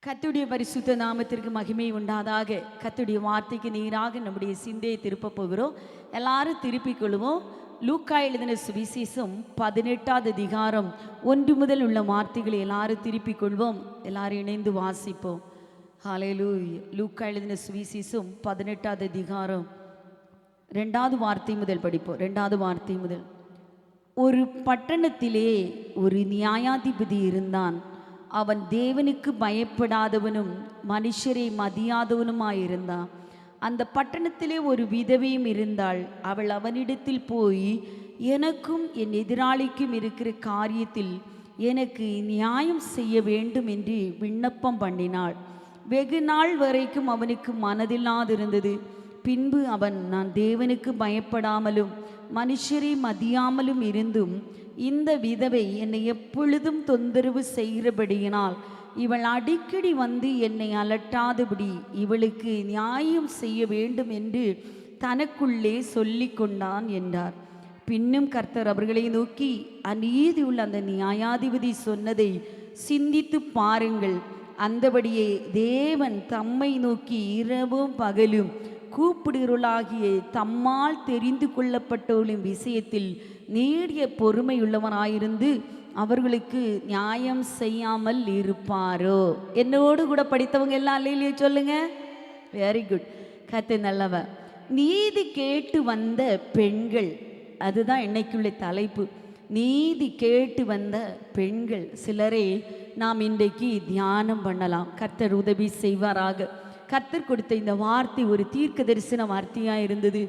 கர்த்தருடைய பரிசுத்த நாமத்திற்கு மகிமை உண்டாதாக. கர்த்தருடைய வார்த்தைக்கு நேராக நம்முடைய சிந்தையை திருப்ப போகிறோம். எல்லாரும் திருப்பிக் கொள்வோம். லூக்கா எழுதின சுவிசேஷம் 18வது அதிகாரம் 1 முதல் உள்ள வார்த்தைகளை எல்லாரும் திருப்பிக் கொள்வோம். எல்லாரும் இணைந்து வாசிப்போம். ஹல்லேலூயா. லூக்கா எழுதின சுவிசேஷம் 18வது அதிகாரம் 2வது வார்த்தை முதல் படிப்போம். 2வது வார்த்தை முதல். ஒரு பட்டணத்திலே ஒரு நியாயாதிபதி இருந்தான். அவன் தேவனுக்கு பயப்படாதவனும் மனுஷரை மதியாதவனுமாயிருந்தான். அந்த பட்டணத்திலே ஒரு விதவையும் இருந்தாள். அவள் அவனிடத்தில் போய், எனக்கும் என் எதிராளிக்கும் இருக்கிற காரியத்தில் எனக்கு நியாயம் செய்ய வேண்டும் என்று விண்ணப்பம் பண்ணினாள். வெகு நாள் வரைக்கும் அவனுக்கு மனதில்லாதிருந்தது. பின்பு அவன், நான் தேவனுக்கு பயப்படாமலும் மனுஷரை மதியாமலும் இருந்தும் இந்த விதவை என்னை எப்பொழுதும் தொந்தரவு செய்கிறபடியினால் இவள் அடிக்கடி வந்து என்னை அலட்டாதபடி இவளுக்கு நியாயம் செய்ய வேண்டும் என்று தனக்குள்ளே சொல்லி கொண்டான் என்றார். பின்னும் கர்த்தர் அவர்களை நோக்கி, அநீதி உள்ள அந்த நியாயாதிபதி சொன்னதை சிந்தித்து பாருங்கள். அந்தபடியே தேவன் தம்மை நோக்கி இரவும் பகலும் கூப்பிடுகிறவர்களாகிய தம்மால் தெரிந்து கொள்ளப்பட்டவர்களின் விஷயத்தில் நீடிய பொறுமையுள்ளவனாயிருந்து அவர்களுக்கு நியாயம் செய்யாமல் இருப்பாரோ? என்னோடு கூட படித்தவங்க எல்லாம் அல்லேலூயா சொல்லுங்க. Very good. கர்த்தர் நல்லவர். நீதி கேட்டு வந்த பெண்கள், அதுதான் இன்னைக்குள்ள தலைப்பு. நீதி கேட்டு வந்த பெண்கள் சிலரை நாம் இன்றைக்கு தியானம் பண்ணலாம். கர்த்தர் உதவி செய்வாராக. கர்த்தர் கொடுத்த இந்த வார்த்தை ஒரு தீர்க்க தரிசன வார்த்தையாக இருந்தது.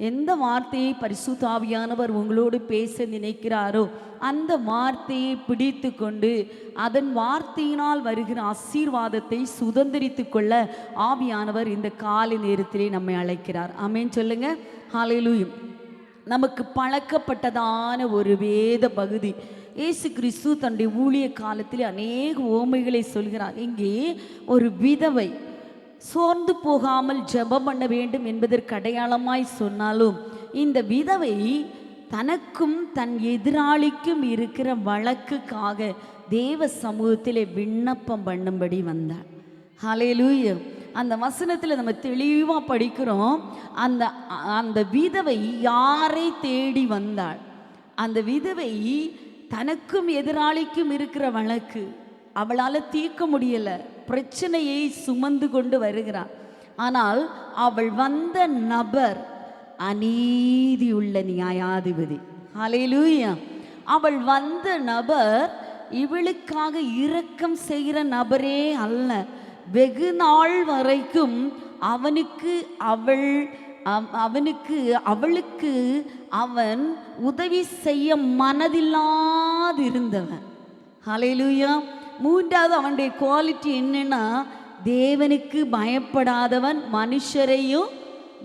எந்த வார்த்தையை பரிசுத்த ஆவியானவர் உங்களோடு பேச நினைக்கிறாரோ அந்த வார்த்தையை பிடித்து கொண்டு அதன் வார்த்தையினால் வருகிற ஆசீர்வாதத்தை சுதந்திரித்து கொள்ள ஆவியானவர் இந்த காலை நேரத்திலே நம்மை அழைக்கிறார். ஆமென் சொல்லுங்க. ஹல்லேலூயா. நமக்கு பழக்கப்பட்டதான ஒரு வேத பகுதி. இயேசு கிறிஸ்து தன்னுடைய ஊழிய காலத்தில் அநேக ஓமைகளை சொல்கிறார். இங்கே ஒரு விதவை சோர்ந்து போகாமல் ஜெபம் பண்ண வேண்டும் என்பதற்கு அடையாளமாய் சொன்னாலும், இந்த விதவை தனக்கும் தன் எதிராளிக்கும் இருக்கிற வழக்குக்காக தேவ சமூகத்திலே விண்ணப்பம் பண்ணும்படி வந்தாள். ஹல்லேலூயா. அந்த வசனத்தில் நம்ம தெளிவாக படிக்கிறோம். அந்த விதவை யாரை தேடி வந்தாள்? அந்த விதவை தனக்கும் எதிராளிக்கும் இருக்கிற வழக்கு அவளால் தீர்க்க முடியலை. பிரச்சனையை சுமந்து கொண்டு வருகிறாள். ஆனால் அவள் வந்த நபர் அநீதியுள்ள நியாயாதிபதி. ஹல்லேலூயா. அவள் வந்த நபர் இவளுக்காக இரக்கம் செய்கிற நபரே அல்ல. வெகு நாள் வரைக்கும் அவளுக்கு அவன் உதவி செய்ய மனதில்லாதிருந்தவன். ஹல்லேலூயா. மூன்றாவது அவனுடைய குவாலிட்டி என்னன்னா, தேவனுக்கு பயப்படாதவன், மனுஷரையும்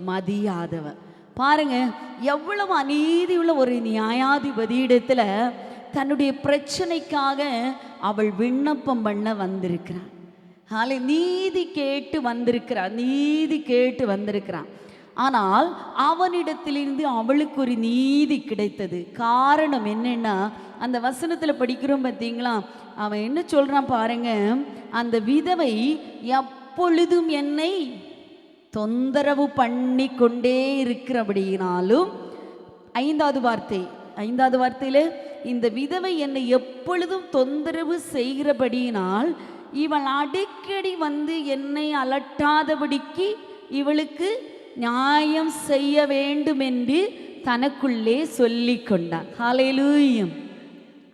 மதியாதவன். பாருங்க, எவ்வளவு அநீதி உள்ள ஒரு நியாயாதிபதி இடத்துல தன்னுடைய பிரச்சனைக்காக அவள் விண்ணப்பம் பண்ண வந்திருக்கிறான். நீதி கேட்டு வந்திருக்கிறான். ஆனால் அவனிடத்திலிருந்து அவளுக்கு ஒரு நீதி கிடைத்தது. காரணம் என்னன்னா, அந்த வசனத்தில் படிக்கிறோம் பார்த்தீங்களா, அவன் என்ன சொல்றான் பாருங்க, அந்த விதவை எப்பொழுதும் என்னை தொந்தரவு பண்ணி கொண்டே இருக்கிறபடினாலும், ஐந்தாவது வார்த்தையில இந்த விதவை என்னை எப்பொழுதும் தொந்தரவு செய்கிறபடியினால் இவள் அடிக்கடி வந்து என்னை அலட்டாதபடிக்கு இவளுக்கு நியாயம் செய்ய வேண்டும் என்று தனக்குள்ளே சொல்லி கொண்டான். ஹல்லேலூயா.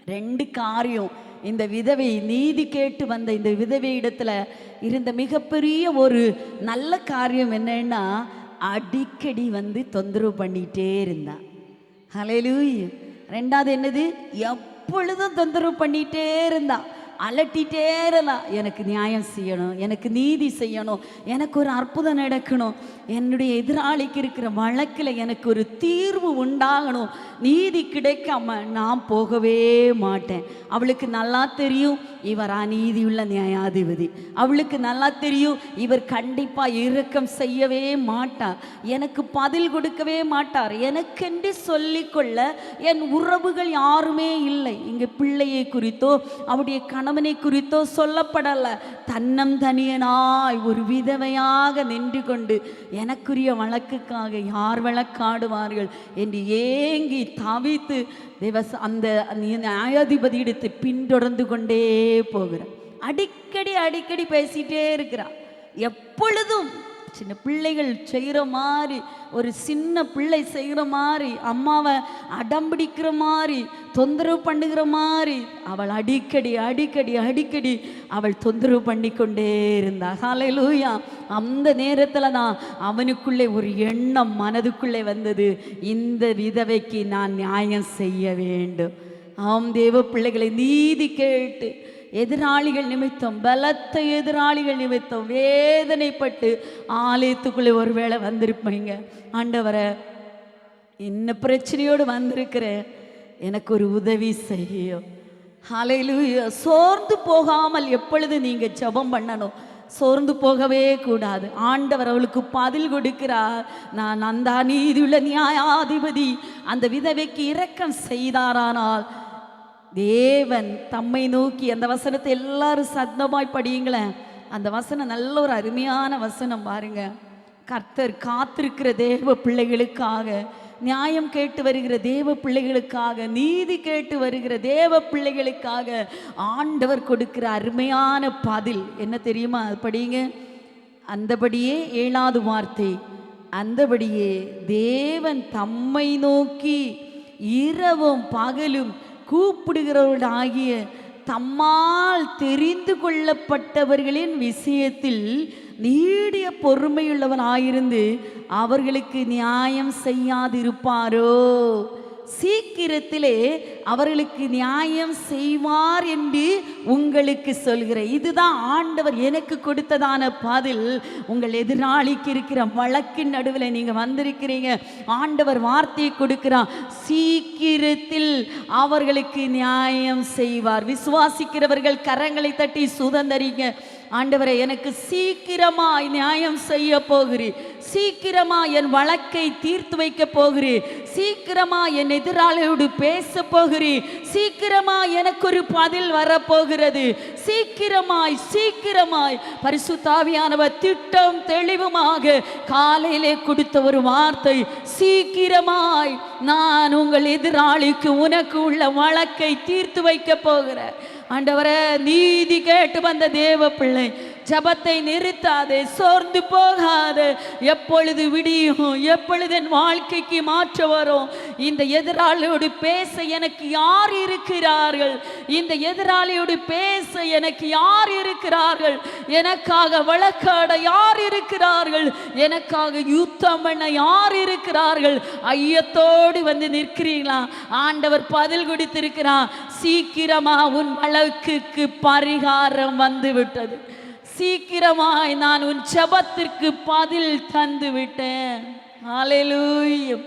2 காரியம். இந்த விதவை நீதி கேட்டு வந்த இந்த விதவை இடத்துல இருந்த மிகப்பெரிய ஒரு நல்ல காரியம் என்னன்னா, அடிக்கடி வந்து தொந்தரவு பண்ணிட்டே இருந்தான். ஹல்லேலூயா. 2வது என்னது? எப்பொழுதும் தொந்தரவு பண்ணிட்டே இருந்தான், அலட்டிகிட்டே இருந்தான். எனக்கு நியாயம் செய்யணும், எனக்கு நீதி செய்யணும், எனக்கு ஒரு அற்புதம் நடக்கணும், என்னுடைய எதிராளிக்கு இருக்கிற வழக்கில் எனக்கு ஒரு தீர்வு உண்டாகணும், நீதி கிடைக்காம நான் போகவே மாட்டேன். அவளுக்கு நல்லா தெரியும் இவர் அநீதியுள்ள நியாயாதிபதி. அவளுக்கு நல்லா தெரியும் இவர் கண்டிப்பாக இரக்கம் செய்யவே மாட்டார், எனக்கு பதில் கொடுக்கவே மாட்டார், எனக்கென்று சொல்லிக்கொள்ள என் உறவுகள் யாருமே இல்லை. இங்கே பிள்ளையை குறித்தோ அவருடைய கணவனை குறித்தோ சொல்லப்படலை. தன்னந்தனியனாய் ஒரு விதவையாக நின்று கொண்டு எனக்குரிய வழக்குக்காக யார் வழக்காடுவார்கள் என்று ஏங்கி தவித்து அந்த நியாயாதிபதி எடுத்து பின்தொடர்ந்து கொண்டே போகிறார். அடிக்கடி பேசிட்டே இருக்கிறார். எப்பொழுதும் சின்ன பிள்ளைகள் செய்கிற மாதிரி, ஒரு சின்ன பிள்ளை செய்கிற மாதிரி, அம்மாவை அடம்பிடிக்கிற மாதிரி, தொந்தரவு பண்ணுகிற மாதிரி அவள் அடிக்கடி அவள் தொந்தரவு பண்ணி கொண்டே இருந்தாள். ஹல்லேலூயா. அந்த நேரத்தில் தான் அவனுக்குள்ளே ஒரு எண்ணம் மனதுக்குள்ளே வந்தது, இந்த விதவைக்கு நான் நியாயம் செய்ய வேண்டும். ஆம் தேவ பிள்ளைகளை, நீதி கேட்டு எதிராளிகள் நிமித்தம், பலத்த எதிராளிகள் நிமித்தம் வேதனைப்பட்டு ஆலயத்துக்குள்ளே ஒருவேளை வந்திருப்பீங்க. ஆண்டவரை, என்ன பிரச்சனையோடு வந்திருக்கிறேன், எனக்கு ஒரு உதவி செய்யும். ஹல்லேலூயா. சோர்ந்து போகாமல் எப்பொழுது நீங்கள் ஜெபம் பண்ணணும், சோர்ந்து போகவே கூடாது. ஆண்டவர் அவளுக்கு பதில் கொடுக்கிறார். நான் அந்த நீதியுள்ள நியாயாதிபதி அந்த விதவைக்கு இரக்கம் செய்தாரானால் தேவன் தம்மை நோக்கி, அந்த வசனத்தை எல்லாரும் சத்தமாய் படியுங்களேன். அந்த வசனம் நல்ல ஒரு அருமையான வசனம் பாருங்க. கர்த்தர் காத்திருக்கிற தேவ பிள்ளைகளுக்காக, நியாயம் கேட்டு வருகிற தேவ பிள்ளைகளுக்காக, நீதி கேட்டு வருகிற தேவ பிள்ளைகளுக்காக ஆண்டவர் கொடுக்கிற அருமையான பதில் என்ன தெரியுமா? அது படிங்க. அந்தபடியே 7வது வார்த்தை, அந்தபடியே தேவன் தம்மை நோக்கி இரவும் பகலும் கூப்பிடுகிறவர்களாகிய தம்மால் தெரிந்து கொள்ளப்பட்டவர்களின் விஷயத்தில் நீடிய பொறுமையுள்ளவனாயிருந்து அவர்களுக்கு நியாயம் செய்யாதிருப்பாரோ? சீக்கிரத்திலே அவர்களுக்கு நியாயம் செய்வார் என்று உங்களுக்கு சொல்கிறேன். இதுதான் ஆண்டவர் எனக்கு கொடுத்ததான பதில். உங்கள் எதிராளிக்கு இருக்கிற வழக்கின் நடுவில் நீங்கள் வந்திருக்கிறீங்க. ஆண்டவர் வார்த்தையை கொடுக்கிறார், சீக்கிரத்தில் அவர்களுக்கு நியாயம் செய்வார். விசுவாசிக்கிறவர்கள் கரங்களை தட்டி சுதந்தரிங்க. ஆண்டவரை, எனக்கு சீக்கிரமாய் நியாயம் செய்ய போகிறீர், சீக்கிரமாய் என் வழக்கை தீர்த்து வைக்க போகிறீர், சீக்கிரமாய் என் எதிராளியோடு பேச போகிறீர், சீக்கிரமாய் எனக்கு ஒரு பதில் வரப்போகிறது, சீக்கிரமாய் பரிசுத்த ஆவியானவர் திட்டம் தெளிவுமாக காலையிலே கொடுத்த ஒரு வார்த்தை, சீக்கிரமாய் நான் உங்கள் எதிராளிக்கு உனக்கு உள்ள வழக்கை தீர்த்து வைக்க போகிறேன். ஆண்டவரே, நீதி கேட்டு வந்த தேவ பிள்ளை, ஜபத்தை நிறுத்தாதே, சோர்ந்து போகாதே. எப்பொழுது விடியும், எப்பொழுது என் வாழ்க்கைக்கு மாற்ற வரும், இந்த எதிராளியோடு பேச எனக்கு யார் இருக்கிறார்கள், இந்த எதிராளியோடு பேச எனக்கு யார் இருக்கிறார்கள், எனக்காக வழக்காட யார் இருக்கிறார்கள், எனக்காக யுத்தம் பண்ண யார் இருக்கிறார்கள், ஐயத்தோடு வந்து நிற்கிறீங்களா? ஆண்டவர் பதில் கொடுத்திருக்கிறார், சீக்கிரமா உன் வழக்குக்கு பரிகாரம் வந்து விட்டது, சீக்கிரமாய் நான் உன் ஜெபத்திற்கு பதில் தந்து விட்டேன். ஹல்லேலூயா.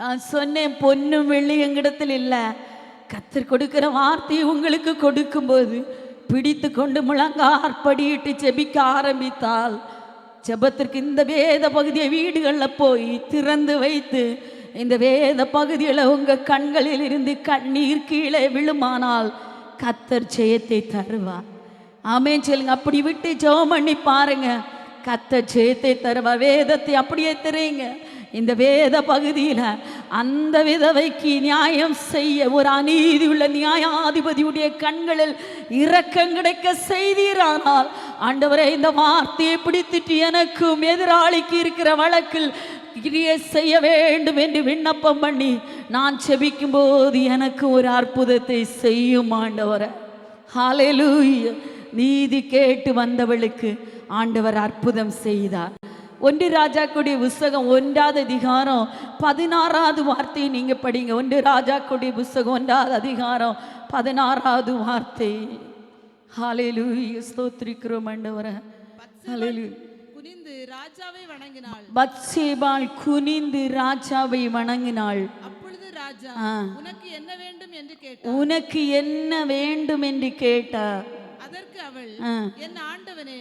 நான் சொன்னேன், பொன்னும் வெள்ளி எங்கிடத்தில் இல்லை, கர்த்தர் கொடுக்கிற வார்த்தையை உங்களுக்கு கொடுக்கும்போது பிடித்து கொண்டு முழங்காற்படியிட்டு ஜெபிக்க ஆரம்பித்தால், ஜெபத்திற்கு இந்த வேத பகுதியை வீடுகளில் போய் திறந்து வைத்து இந்த வேத பகுதியில் உங்கள் கண்களில் இருந்து கண்ணீர் கீழே விழுமானால் கர்த்தர் ஜெயத்தை தருவார். ஆமென் சொல்லுங்க. அப்படி விட்டு ஜெபம் பண்ணி பாருங்க, கர்த்தர் ஜெயத்தை தருவார். வேதத்தை அப்படியே தெரியுங்க. இந்த வேத பகுதியில் அந்த விதவைக்கு நியாயம் செய்ய ஒரு அநீதி உள்ள நியாயாதிபதியுடைய கண்களில் இரக்கம் கிடைக்க செய்தீரானால், ஆண்டவரே, இந்த வார்த்தையை பிடித்துட்டு எனக்கும் எதிராளிக்கு இருக்கிற வழக்கில் கிரியை செய்ய வேண்டும் என்று விண்ணப்பம் பண்ணி நான் செபிக்கும் போது எனக்கு ஒரு அற்புதத்தை செய்யும் ஆண்டவரே. ஹல்லேலூயா. நீதி கேட்டு வந்தவளுக்கு ஆண்டவர் அற்புதம் செய்தார். 1 ராஜாக்களுடைய புஸ்தகம் 1வது அதிகாரம் 16வது வார்த்தையை நீங்க படிங்க. 1 ராஜாக்களுடைய புஸ்தகம் 1வது அதிகாரம் 16வது வார்த்தை. ஹல்லேலூயா. ஸ்தோத்திரிக்கிறோம் ஆண்டவரே. ஹல்லேலூயா. குனிந்து ராஜாவை வணங்கினாள். பத்சேபாள் குனிந்து ராஜாவை வணங்கினாள். அப்பொழுது ராஜா, உனக்கு என்ன வேண்டும் என்று கேட்டார். உனக்கு என்ன வேண்டும் என்று கேட்டார். அதற்கு அவள், என் ஆண்டவனே,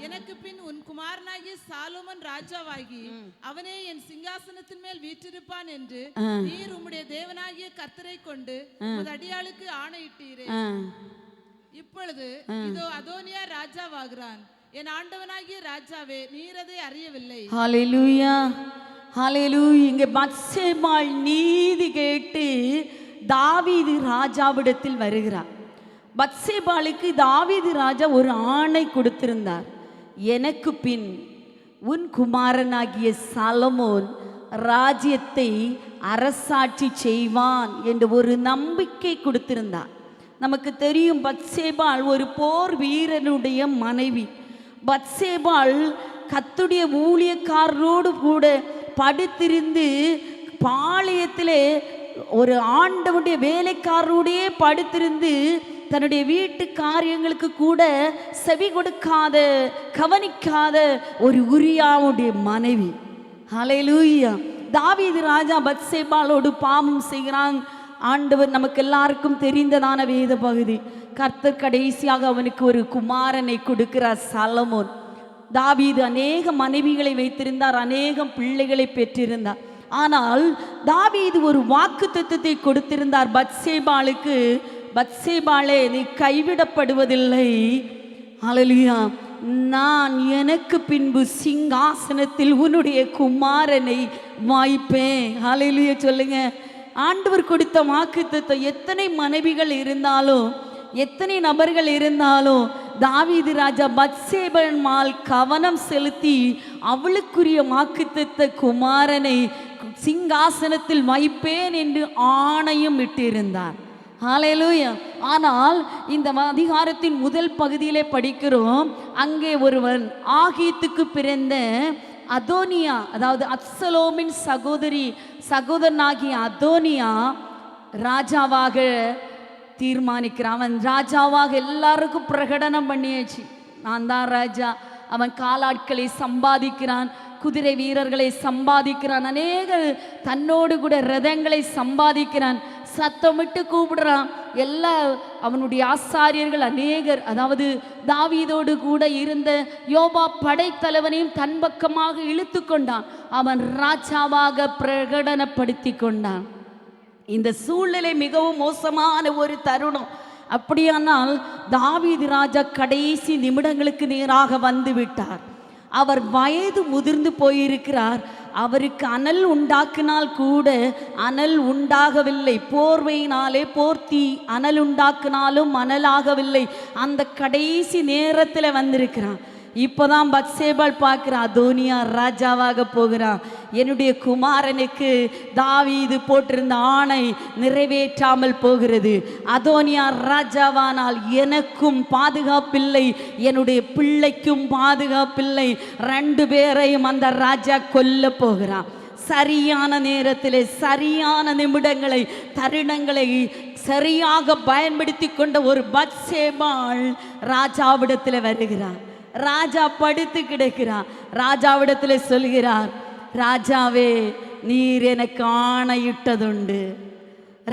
எனக்கு பின் உன் குமாரனாகிய சாலோமன் ராஜாவாகி அவனே என் சிங்காசனத்தின் மேல் வீற்றிருப்பான் என்று நீர் உம்முடைய தேவனாகிய கர்த்தரை கொண்டு உமது அடியாளுக்கு ஆணையிட்டீரே. இப்பொழுது இதோ அதோனியா ராஜாவாகிறான். என் ஆண்டவனாகிய ராஜாவே, நீர் அதை அறியவில்லை. ஹல்லேலூயா, ஹல்லேலூயா. இங்கே பத்சேபாள் நீதி கேட்டு தாவீது ராஜாவிடத்தில் வருகிறார். பத்சேபாளுக்கு தாவீது ராஜா ஒரு ஆணை கொடுத்திருந்தார். எனக்கு பின் உன் குமாரனாகிய சாலமோன் ராஜ்யத்தை அரசாட்சி செய்வான் என்று ஒரு நம்பிக்கை கொடுத்திருந்தார். நமக்கு தெரியும், பத்சேபாள் ஒரு போர் வீரனுடைய மனைவி. பத்சேபாள் கர்த்தருடைய ஊழியக்காரரோடு கூட படுத்திருந்து பாளையத்திலே ஒரு ஆண்டவனுடைய வேலைக்காரருடைய படுத்திருந்து தன்னுடைய வீட்டு காரியங்களுக்கு கூட செவி கொடுக்காத, கவனிக்காத ஒரு உரியாவுடைய மனைவி. ஹல்லேலூயா. தாவீது ராஜா பத்சேபாளோடு பாவம் செய்கிறான். ஆண்டவர் நமக்கு எல்லாருக்கும் தெரிந்ததான வேத பகுதி. கர்த்தர் கடைசியாக அவனுக்கு ஒரு குமாரனை கொடுக்கிறார், சாலமோன். தாவீது அநேக மனைவிகளை வைத்திருந்தார், அநேகம் பிள்ளைகளை பெற்றிருந்தார். ஆனால் தாவீது ஒரு வாக்குத்தத்தத்தை கொடுத்திருந்தார் பத்சேபாளுக்கு. பத்சேபாளே, நீ கைவிடப்படுவதில்லை. ஹல்லேலூயா. நான் எனக்கு பின்பு சிங்காசனத்தில் உன்னுடைய குமாரனை வாய்ப்பேன். ஹல்லேலூயா சொல்லுங்க. ஆண்டவர் கொடுத்த வாக்குத்தத்தம். எத்தனை மனைவிகள் இருந்தாலும், எத்தனை நபர்கள் இருந்தாலும், தாவீது ராஜா பத்சேபாள் மேல் கவனம் செலுத்தி அவளுக்குரிய வாக்குத்தத்த குமாரனை சிங்காசனத்தில் வைப்பேன் என்று ஆணையும் விட்டிருந்தார். ஹல்லேலூயா. ஆனால் இந்த அதிகாரத்தின் முதல் பகுதியிலே படிக்கிறோம், அங்கே ஒருவன் ஆகீத்துக்கு பிறந்த அதோனியா, அதாவது அப்சலோமின் சகோதரனாகிய அதோனியா ராஜாவாக தீர்மானிக்கிறான். அவன் ராஜாவாக எல்லாருக்கும் பிரகடனம் பண்ணியாச்சு, நான் தான் ராஜா. அவன் காலாட்களை சம்பாதிக்கிறான், குதிரை வீரர்களை சம்பாதிக்கிறான், அநேக தன்னோடு கூட ரதங்களை சம்பாதிக்கிறான். சத்தமிட்டு கூப்பிடுறான். எல்லா அவனுடைய ஆசாரியர்கள் அநேகர், அதாவது தாவீதோடு கூட இருந்த யோபா படைத்தலைவனையும் தன் பக்கமாக இழுத்து கொண்டான். அவன் ராஜாவாக பிரகடனப்படுத்தி கொண்டான். இந்த சூழ்நிலை மிகவும் மோசமான ஒரு தருணம். அப்படியானால் தாவீது ராஜா கடைசி நிமிடங்களுக்கு நேராக வந்து விட்டார். அவர் வயது முதிர்ந்து போயிருக்கிறார். அவருக்கு அனல் உண்டாக்கினால் கூட அனல் உண்டாகவில்லை. போர்வையினாலே போர்த்தி அனல் உண்டாக்கினாலும் அனலாகவில்லை. அந்த கடைசி நேரத்தில் வந்திருக்கிறான். இப்போதான் பத்சேபாள் பார்க்குறான், அதோனியா ராஜாவாக போகிறான். என்னுடைய குமாரனுக்கு தாவீது போட்டிருந்த ஆணை நிறைவேற்றாமல் போகிறது. அதோனியா ராஜாவானால் எனக்கும் பாதுகாப்பில்லை, என்னுடைய பிள்ளைக்கும் பாதுகாப்பில்லை. 2 பேரையும் அந்த ராஜா கொல்ல போகிறான். சரியான நேரத்தில் சரியான நிமிடங்களை, தருணங்களை சரியாக பயன்படுத்தி கொண்ட ஒரு பத்சேபாள் ராஜாவிடத்தில் வருகிறார். ராஜா படுத்து கிடக்கிறார். ராஜாவிடத்தில் சொல்கிறார், ராஜாவே, நீர் எனக்கு ஆணையிட்டதுண்டு.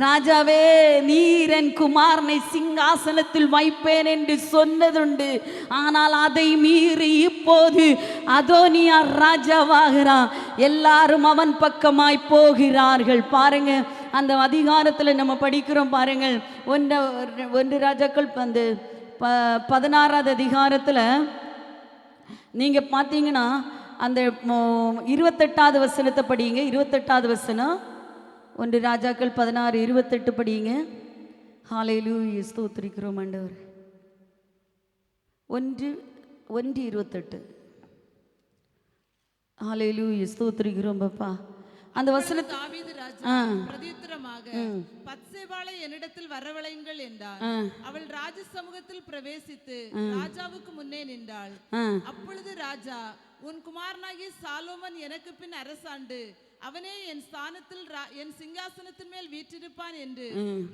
ராஜாவே, நீர் என் குமாரனை சிங்காசனத்தில் வைப்பேன் என்று சொன்னதுண்டு. ஆனால் அதை மீறி இப்போது அதோனியா ராஜாவாகிறான். எல்லாரும் அவன் பக்கமாய் போகிறார்கள். பாருங்க, அந்த அதிகாரத்தில் நம்ம படிக்கிறோம் பாருங்கள். 1 ராஜாக்கள் அந்த 16வது அதிகாரத்தில் நீங்கள் பார்த்தீங்கன்னா அந்த 28வது வசனத்தை படிங்க. 28வது வசனம் 1 ராஜாக்கள் 16:28 படிங்க. ஹல்லேலூயா, ஸ்தோத்திரிக்கிறோம் ஆண்டவர். 1:28. ஹல்லேலூயா, ஸ்தோத்திரிக்கிறோம் பாப்பா. அந்த வசனத்தை தாவீது ராஜா பிரதியுத்தரமாக, பத்சேபாளை என்னிடத்தில் வரவழையுங்கள் என்றார். அவள் ராஜ சமூகத்தில் பிரவேசித்து ராஜாவுக்கு முன்னே நின்றாள். அப்பொழுது ராஜா, உன் குமாரனாகிய சாலோமன் எனக்கு பின் அரசாண்டு அவனே என் ஸ்தானத்தில் என் சிங்காசனத்தின் மேல் வீற்றிருப்பான் என்று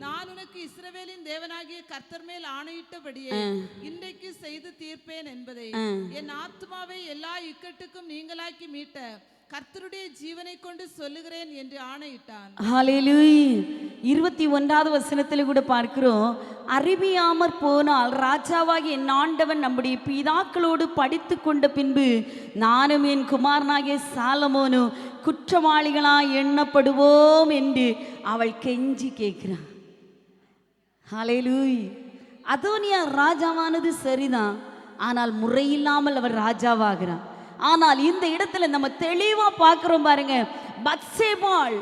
நான் உனக்கு இஸ்ரவேலின் தேவனாகிய கர்த்தர் மேல் ஆணையிட்டபடியே இன்றைக்கு செய்து தீர்ப்பேன் என்பதை என் ஆத்துமாவை எல்லா இக்கட்டுக்கும் நீங்களாக்கி மீட்ட கர்த்தருடைய ஜீவனை கொண்டு சொல்லுகிறேன் என்று ஆணையிட்டான். ஹல்லேலூயா. 21வது வசனத்தில் கூட பார்க்கிறோம், அறிவியாமற் போனால் ராஜாவாகி என் ஆண்டவன் நம்முடைய பிதாக்களோடு படித்து கொண்ட பின்பு நானும் என் குமாரனாகிய சாலமோனும் குற்றவாளிகளாய் எண்ணப்படுவோம் என்று அவள் கெஞ்சி கேட்கிறான். ஹல்லேலூயா. அதோனியா ராஜாவானது சரிதான், ஆனால் முறையில்லாமல் அவர் ராஜாவாகிறார். ஆனால் இந்த இடத்துல நம்ம தெளிவா பார்க்கிறோம் பாருங்க, பத்சேபாள்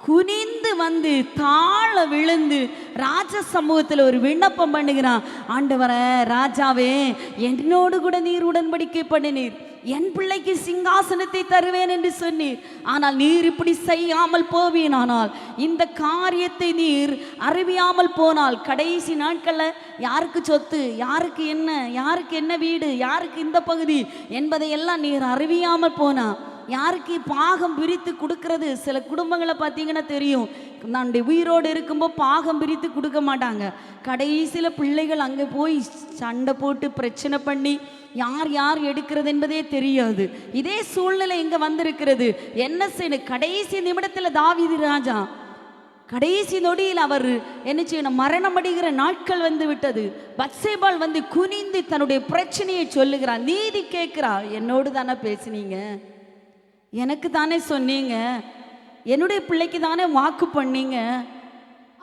குனிந்து வந்து தாழ விழுந்து ராஜ சமூகத்தில் ஒரு விண்ணப்பம் பண்ணுகிறான். ஆண்டவரே, ராஜாவே, என்னோடு கூட நீர் உடன்படிக்கை பண்ணினீர், என் பிள்ளைக்கு சிங்காசனத்தை தருவேன் என்று சொன்னீர். ஆனால் நீர் இப்படி செய்யாமல் போவீனானால், இந்த காரியத்தை நீர் அறிவியாமல் போனால், கடைசி நாட்களில் யாருக்கு சொத்து, யாருக்கு என்ன வீடு, யாருக்கு இந்த பகுதி என்பதை எல்லாம் நீர் அறிவியாமல் போனா, யாருக்கு பாகம் பிரித்து கொடுக்கறது, சில குடும்பங்களை பார்த்தீங்கன்னா தெரியும், நான் உயிரோடு இருக்கும்போது பாகம் பிரித்து கொடுக்க மாட்டாங்க. கடைசியில் பிள்ளைகள் அங்கே போய் சண்டை போட்டு பிரச்சனை பண்ணி யார் யார் எடுக்கிறது என்பதே தெரியாது. இதே சூழ்நிலை இங்கே வந்திருக்கிறது. என்ன செய்யணும்? கடைசி நிமிடத்தில் தாவீது ராஜா கடைசி நொடியில் அவர் என்ன செய்யணும், மரணம் அடைகிற நாட்கள் வந்து விட்டது. பத்சேபாள் வந்து குனிந்து தன்னுடைய பிரச்சனையை சொல்லுகிறார், நீதி கேட்கிறா. என்னோடு தானே பேசினீங்க, எனக்கு தானே சொன்னீங்க, என்னுடைய பிள்ளைக்கு தானே வாக்கு பண்ணீங்க,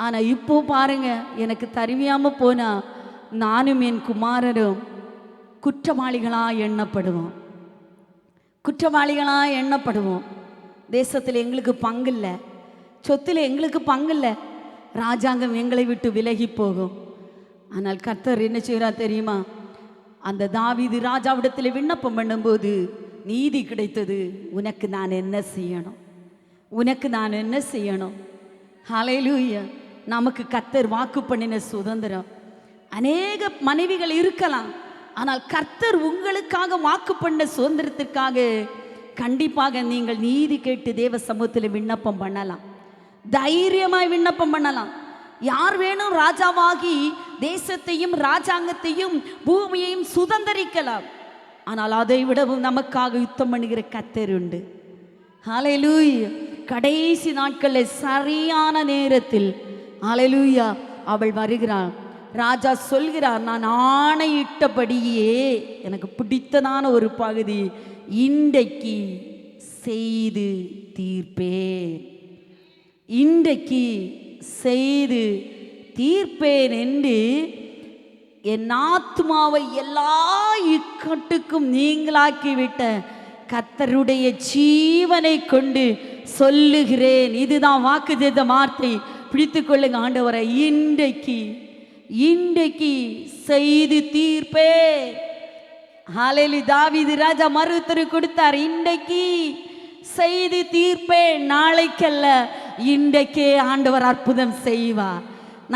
ஆனால் இப்போ பாருங்க, எனக்கு தருவியாமல் போனா நானும் என் குமாரரும் குற்றவாளிகளாக எண்ணப்படுவோம். தேசத்தில் எங்களுக்கு பங்கு இல்லை, சொத்தில் எங்களுக்கு பங்கு இல்லை, ராஜாங்கம் எங்களை விட்டு விலகி போகும். ஆனால் கர்த்தர் என்ன செய்கிறார் தெரியுமா? அந்த தாவீது ராஜாவிடத்தில் விண்ணப்பம் பண்ணும்போது நீதி கிடைத்தது. உனக்கு நான் என்ன செய்யணும்? ஹல்லேலூயா. நமக்கு கர்த்தர் வாக்கு பண்ணின சுதந்திரம். அநேக மனைவிகள் இருக்கலாம், ஆனால் கர்த்தர் உங்களுக்காக வாக்கு பண்ண சுதந்திரத்திற்காக கண்டிப்பாக நீங்கள் நீதி கேட்டு தேவ சமூகத்தில் விண்ணப்பம் பண்ணலாம், தைரியமாய் விண்ணப்பம் பண்ணலாம். யார் வேணும் ராஜாவாகி தேசத்தையும் ராஜாங்கத்தையும் பூமியையும் சுதந்திரிக்கலாம். ஆனால் அதை விடவும் நமக்காக யுத்தம் பண்ணுகிற கர்த்தர் உண்டு. ஹல்லேலூயா. கடைசி நாட்களில் சரியான நேரத்தில் ஹல்லேலூயா அவள் வருகிறாள். ராஜா சொல்கிறார், நான் ஆணையிட்டபடியே எனக்கு பிடித்ததான ஒரு பகுதி, இன்றைக்கு செய்து தீர்ப்பேன் என்று என் ஆத்துமாவை எல்லா இக்கட்டுக்கும் நீங்களாக்கிவிட்ட கர்த்தருடைய ஜீவனை கொண்டு சொல்லுகிறேன். இதுதான் வாக்குத்தத்த வார்த்தை. பிடித்து கொள்ளுங்க ஆண்டவரை. இன்றைக்கு செய்து தீர்ப்பே. ஹல்லேலூயா. தாவீது ராஜா மறுத்தரு கொடுத்தார், இன்றைக்கு செய்து தீர்ப்பேன். நாளைக்கல்ல, இன்றைக்கே ஆண்டவர் அற்புதம் செய்வார்.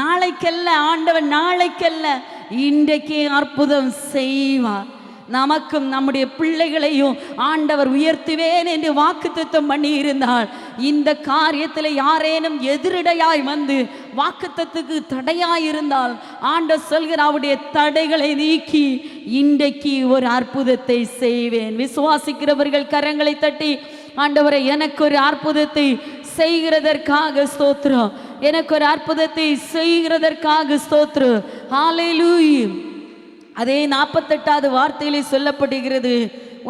நாளைக்கல்ல ஆண்டவர், நாளைக்கல்ல இன்றைக்கே அற்புதம் செய்வார். நமக்கும் நம்முடைய பிள்ளைகளையும் ஆண்டவர் உயர்த்துவேன் என்று வாக்குத்தத்தம் பண்ணி இருந்தால், இந்த காரியத்தில் யாரேனும் எதிரடையாய் வந்து வாக்குத்தத்துக்கு தடையாய் இருந்தால், ஆண்டவர் சொல்கிற அவருடைய தடைகளை நீக்கி இன்றைக்கு ஒரு அற்புதத்தை செய்வேன். விசுவாசிக்கிறவர்கள் கரங்களை தட்டி, ஆண்டவரை எனக்கு ஒரு அற்புதத்தை செய்கிறதற்காக ஸ்தோத்திரம், எனக்கு ஒரு அற்புதத்தை செய்கிறதற்காக ஸ்தோத்திரம். ஹல்லேலூயா. அதே 48வது வார்த்தையிலே சொல்லப்படுகிறது,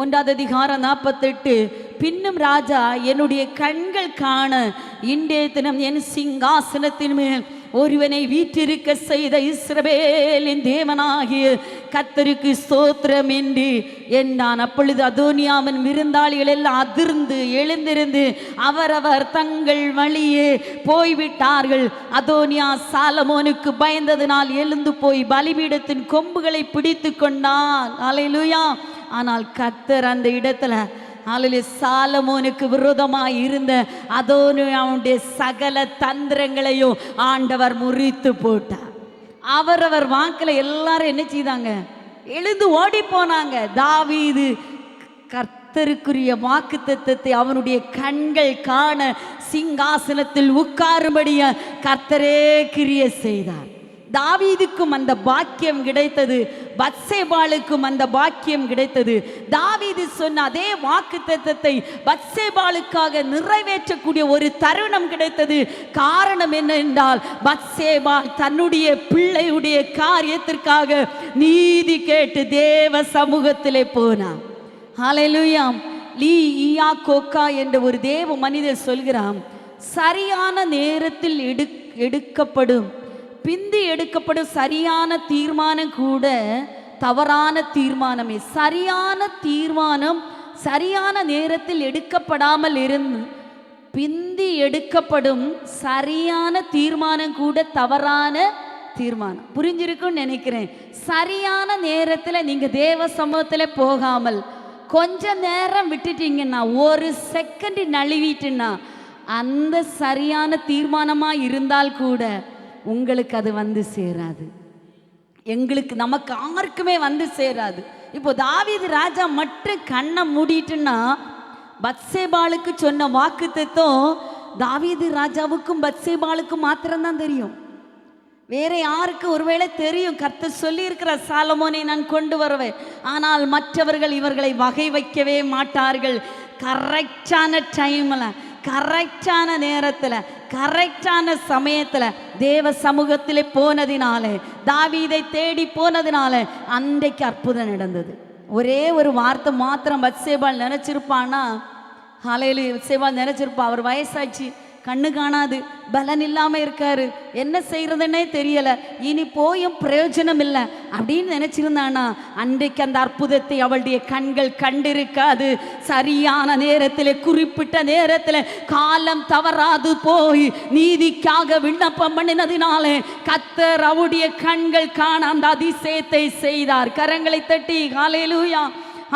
1வது அதிகாரம் 48. பின்னும் ராஜா என்னுடைய கண்கள் காண இன்றைய தினம் என் சிங்காசனத்தின் மேல் ஒருவனை வீற்றிருக்க செய்த இஸ்ரவேலின் தேவனாகிய கர்த்தருக்கு ஸ்தோத்திரம் என்று என்றான். அப்பொழுது அதோனியாவின் விருந்தாளிகள் எல்லாம் அதிர்ந்து எழுந்திருந்து அவரவர் தங்கள் வழியே போய்விட்டார்கள். அதோனியா சாலமோனுக்கு பயந்ததினால் எழுந்து போய் பலிபீடத்தின் கொம்புகளை பிடித்து கொண்டான். அல்லேலூயா. ஆனால் கர்த்தர் அந்த இடத்துல சாலமோனுக்கு விரோதமாய் இருந்த அதோனியாவுடைய சகல தந்திரங்களையும் ஆண்டவர் முறித்து போட்டார். அவரவர் வாக்கில் எல்லாரும் என்ன செய்தாங்க? எழுந்து ஓடி போனாங்க. தாவீது கர்த்தருக்குரிய வாக்குத்தத்தத்தை அவனுடைய கண்கள் காண சிங்காசனத்தில் உட்காரும்படிய கர்த்தரே கிரியை செய்தார். தாவீதுக்கும் அந்த பாக்கியம் கிடைத்தது, பத்சேபாளுக்கும் அந்த பாக்கியம் கிடைத்தது. தாவீது சொன்ன அதே வாக்குத்தத்தத்தை பத்சேபாளுக்காக நிறைவேற்றக்கூடிய ஒரு தருணம் கிடைத்தது. காரணம் என்னவென்றால், பத்சேபாள் தன்னுடைய பிள்ளையுடைய காரியத்திற்காக நீதி கேட்டு தேவ சமூகத்திலே போனான். ஹல்லேலூயா. லீ இயாக்கோக்கா என்ற ஒரு தேவ மனிதர் சொல்கிறான், சரியான நேரத்தில் எடுக்கப்படும் பிந்தி எடுக்கப்படும் சரியான தீர்மானம் கூட தவறான தீர்மானமே. சரியான தீர்மானம் சரியான நேரத்தில் எடுக்கப்படாமல் இருந்து பிந்தி எடுக்கப்படும் சரியான தீர்மானம் கூட தவறான தீர்மானம். புரிஞ்சிருக்குன்னு நினைக்கிறேன். சரியான நேரத்தில் நீங்கள் தேவ சமூகத்தில் போகாமல் கொஞ்ச நேரம் விட்டுட்டீங்கன்னா, ஒரு செகண்ட் நழுவிட்டுன்னா, அந்த சரியான தீர்மானமாக இருந்தால் கூட உங்களுக்கு அது வந்து சேராது. நமக்கு யாருக்குமே வந்து சேராது. இப்போ தாவீது ராஜா மட்டும் கண்ணை மூடிட்டுன்னா, பத்சேபாளுக்கு சொன்ன வாக்குத்தத்தம் தாவீது ராஜாவுக்கும் பத்சேபாளுக்கும் மாத்திரம்தான் தெரியும். வேற யாருக்கு ஒருவேளை தெரியும், கர்த்தர் சொல்லி இருக்கிற சாலமோனை நான் கொண்டு வருவேன், ஆனால் மற்றவர்கள் இவர்களை வகை வைக்கவே மாட்டார்கள். கரெக்டான டைமில், கரெக்டான நேரத்தில், கரெக்டான சமயத்தில் தேவ சமூகத்தில் போனதினாலே, தாவீதை தேடி போனதினாலே அன்றைக்கு அற்புதம் நடந்தது. ஒரே ஒரு வார்த்தை மாத்திரம் பத்சேபாள் நினைச்சிருப்பான்னா, ஹல்லேலூயா, பத்சேபாள் நினைச்சிருப்பா, அவர் வயசாச்சு, கண்ணு காணாது, பலன் இல்லாமல் இருக்காரு, என்ன செய்யறதுன்னே தெரியல, இனி போயும் பிரயோஜனம் இல்லை அப்படின்னு நினைச்சிருந்தானா, அன்றைக்கு அந்த அற்புதத்தை அவளுடைய கண்கள் கண்டிருக்காது. சரியான நேரத்தில், குறிப்பிட்ட நேரத்தில், காலம் தவறாது போய் நீதிக்காக விண்ணப்பம் பண்ணினதினாலே கர்த்தர் அவருடைய கண்கள் காண அந்த அதிசயத்தை செய்தார். கரங்களை தட்டி ஹல்லேலூயா,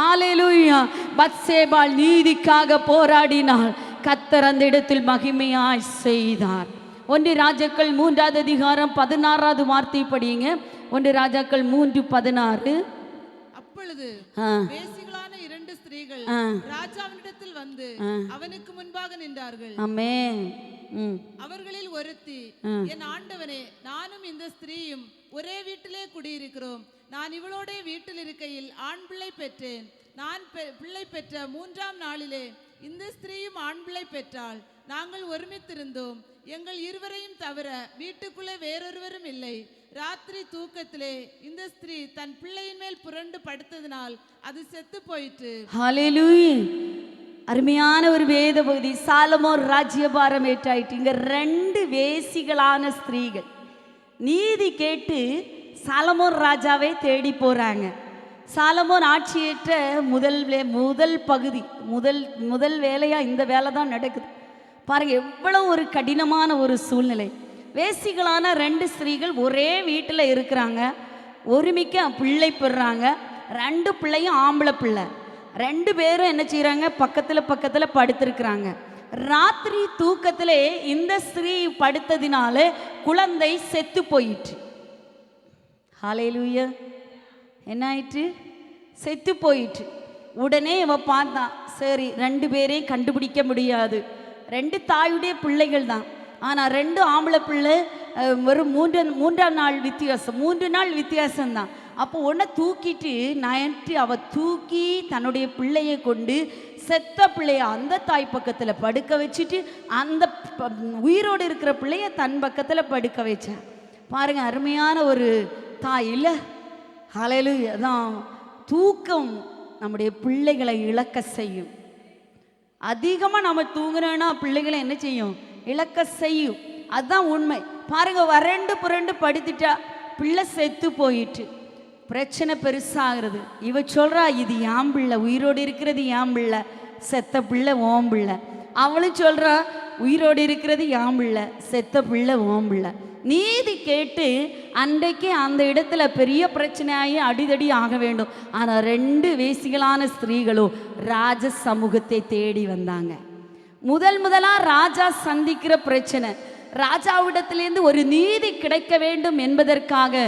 ஹல்லேலூயா. பத்சேபாள் நீதிக்காக போராடினாள். கர்த்தர் அந்த இடத்தில் மகிமையாய் செய்தார். 1 ராஜாக்கள் 3ஆம் அதிகாரம் 16ஆவது வார்த்தை படியுங்க. 1 ராஜாக்கள் 3:16. அப்பொழுது வேசிகளான 2 ஸ்திரீகள் ராஜாவினிடத்தில் வந்து அவனுக்கு முன்பாக நின்றார்கள். ஆமென். அவர்களில் ஒருத்தி, என் ஆண்டவனே, நானும் இந்த ஸ்திரீயும் ஒரே வீட்டிலே குடியிருக்கிறோம். நான் இவளோட வீட்டில் இருக்கையில் ஆண் பிள்ளை பெற்றேன். நான் பிள்ளை பெற்ற 3ஆம் நாளிலே இந்த ஸ்திரீயும் ஆண் பிள்ளை பெற்றாள். நாங்கள் ஒருமித்திருந்தோம். எங்கள் இருவரையும் தவிர வீட்டுக்குள்ளே வேறொருவரும் இல்லை. ராத்திரி தூக்கத்திலே இந்த ஸ்திரீ தன் பிள்ளையின் மேல் புரண்டு படுத்ததினால் அது செத்து போயிற்று. ஹல்லேலூயா. அருமையான ஒரு வேத பகுதி. சாலமோன் ராஜ்யபாரம் ஏற்றாயிட்டு. இங்க 2 வேசிகளான ஸ்திரீகள் நீதி கேட்டு சாலமோன் ராஜாவை தேடி போறாங்க. சாலமோன் ஆட்சியேற்ற முதல் பகுதி, முதல் வேலையா இந்த வேலை தான் நடக்குது. பாருங்க, எவ்வளவு ஒரு கடினமான ஒரு சூழ்நிலை. வேசிகளான 2 ஸ்திரீகள் ஒரே வீட்டில் இருக்கிறாங்க. ஒருமிக்க பிள்ளை பெறுறாங்க. 2 பிள்ளையும் ஆம்பளை பிள்ளை. 2 பேரும் என்ன செய்கிறாங்க, பக்கத்தில் படுத்திருக்கிறாங்க. ராத்திரி தூக்கத்திலே இந்த ஸ்திரீ படுத்ததினால குழந்தை செத்து போயிற்று. ஹல்லேலூயா. என்ன ஆயிற்று? செத்து போயிற்று. உடனே இவ பார்த்தான், சரி 2 பேரையும் கண்டுபிடிக்க முடியாது, 2 தாயுடைய பிள்ளைகள் தான், ஆனால் 2 ஆம்பளை பிள்ளை, ஒரு 3 நாள் வித்தியாசம், 3 நாள் வித்தியாசம்தான். அப்போ ஒன்றை தூக்கிட்டு நயன்று அவ தூக்கி தன்னுடைய பிள்ளையை கொண்டு செத்த பிள்ளைய அந்த தாய் பக்கத்தில் படுக்க வச்சுட்டு அந்த உயிரோடு இருக்கிற பிள்ளைய தன் பக்கத்தில் படுக்க வச்சான். பாருங்க, அருமையான ஒரு தாய் இல்லை? ஹல்லேலூயா. அதான் தூக்கம் நம்முடைய பிள்ளைகளை இழக்க செய்யும். அதிகமாக நம்ம தூங்குறோன்னா பிள்ளைகளை என்ன செய்யும்? இழக்க செய்யும். அதுதான் உண்மை. பாருங்க, வறண்டு புரண்டு படுத்துட்டா, பிள்ளை செத்து போயிட்டு, பிரச்சனை பெருசாகிறது. இவ சொல்றா, இது ஏன் பிள்ளை, உயிரோடு இருக்கிறது ஏன் பிள்ளை, செத்த பிள்ளை ஓம் பிள்ளை. அவளும் சொல்றா, உயிரோடு இருக்கிறது ஏன் பிள்ளை, செத்த பிள்ளை ஓம் பிள்ளை. நீதி கேட்டு அன்றைக்கு அந்த இடத்துல பெரிய பிரச்சனையாகி அடிதடி ஆக வேண்டும். ஆனால் 2 வேசிகளான ஸ்திரீகளும் ராஜ சமூகத்தை தேடி வந்தாங்க. முதலாக ராஜா சந்திக்கிற பிரச்சனை, ராஜாவிடத்திலேருந்து ஒரு நீதி கிடைக்க வேண்டும் என்பதற்காக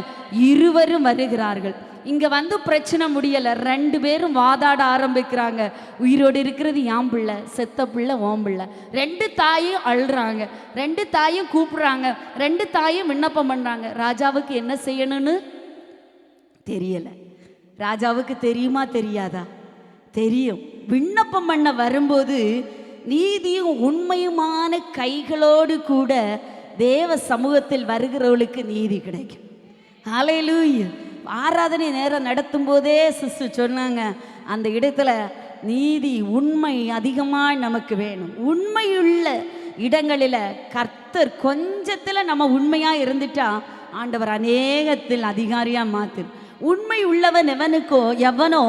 இருவரும் வருகிறார்கள். இங்கே வந்து பிரச்சனை முடியலை, 2 பேரும் வாதாட ஆரம்பிக்கிறாங்க. உயிரோடு இருக்கிறது யாம் பிள்ளை, செத்த பிள்ளை ஓம் பிள்ளை. 2 தாயும் அழுறாங்க, 2 தாயும் கூப்பிடுறாங்க, 2 தாயும் விண்ணப்பம் பண்ணுறாங்க. ராஜாவுக்கு என்ன செய்யணும்னு தெரியலை. ராஜாவுக்கு தெரியுமா தெரியாதா? தெரியும். விண்ணப்பம் பண்ண வரும்போது நீதியும் உண்மையுமான கைகளோடு கூட தேவ சமூகத்தில் வருகிறவளுக்கு நீதி கிடைக்கும். ஹல்லேலூயா. ஆராதனை நேரம் நடத்தும் போதே சிஸ்டர் சொன்னாங்க, அந்த இடத்துல நீதி உண்மை அதிகமாக நமக்கு வேணும். உண்மையுள்ள இடங்களில் கர்த்தர் கொஞ்சத்தில் நம்ம உண்மையாக இருந்துட்டா ஆண்டவர் அநேகத்தில் அதிகாரியா மாத்து. உண்மை உள்ளவன் எவனோ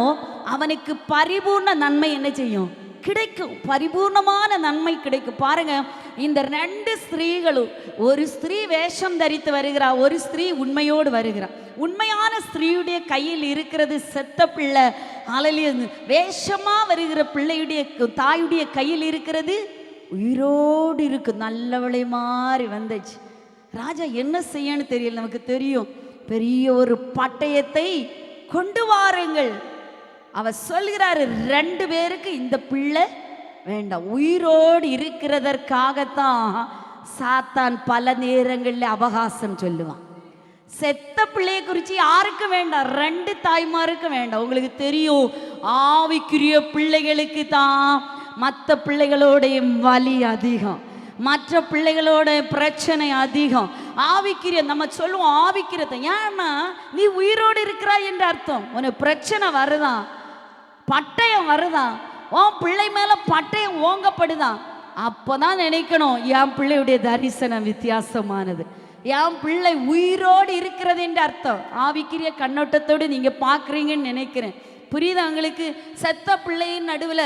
அவனுக்கு பரிபூர்ண நன்மை என்ன செய்யும்? கிடைக்கும். பரிபூர்ணமான நன்மை கிடைக்கும். பாருங்க, இந்த 2 ஸ்திரீகளும், ஒரு ஸ்திரீ வேஷம் தரித்து வருகிறார், ஒரு ஸ்திரீ உண்மையோடு வருகிறார். உண்மையான ஸ்திரீயுடைய கையில் இருக்கிறது செத்த பிள்ளை. அலையில வேஷமா வருகிற பிள்ளையுடைய தாயுடைய கையில் இருக்கிறது உயிரோடு இருக்கு. நல்லவளை மாறி வந்துச்சு. ராஜா என்ன செய்யன்னு தெரியல. நமக்கு தெரியும், பெரிய ஒரு பட்டயத்தை கொண்டு வாருங்கள். அவர் சொல்கிறாரு, 2 பேருக்கு இந்த பிள்ளை வேண்டாம். உயிரோடு இருக்கிறதற்காகத்தான் சாத்தான் பல நேரங்களில் அவகாசம் சொல்லுவான். செத்த பிள்ளையை குறித்து யாருக்கு வேண்டாம்? 2 தாய்மாருக்கு வேண்டாம். உங்களுக்கு தெரியும், ஆவிக்குரிய பிள்ளைகளுக்கு தான் மற்ற பிள்ளைகளோடைய வலி அதிகம், மற்ற பிள்ளைகளோட பிரச்சனை அதிகம். ஆவிக்கிரிய நம்ம சொல்லுவோம் ஆவிக்கிறத. ஏன்னா நீ உயிரோடு இருக்கிறாய் என்ற அர்த்தம். உனக்கு பிரச்சனை வருதான், பட்டயம் வருதான், உன் பிள்ளை மேல பட்டயம் ஓங்கப்படுதான். அப்போதான் நினைக்கணும், என் பிள்ளையுடைய தரிசனம் வித்தியாசமானது, என் பிள்ளை உயிரோடு இருக்கிறது என்ற அர்த்தம். ஆவிக்கிரிய கண்ணோட்டத்தோடு நீங்க பார்க்குறீங்கன்னு நினைக்கிறேன். புரியுதா உங்களுக்கு? செத்த பிள்ளையின் நடுவில்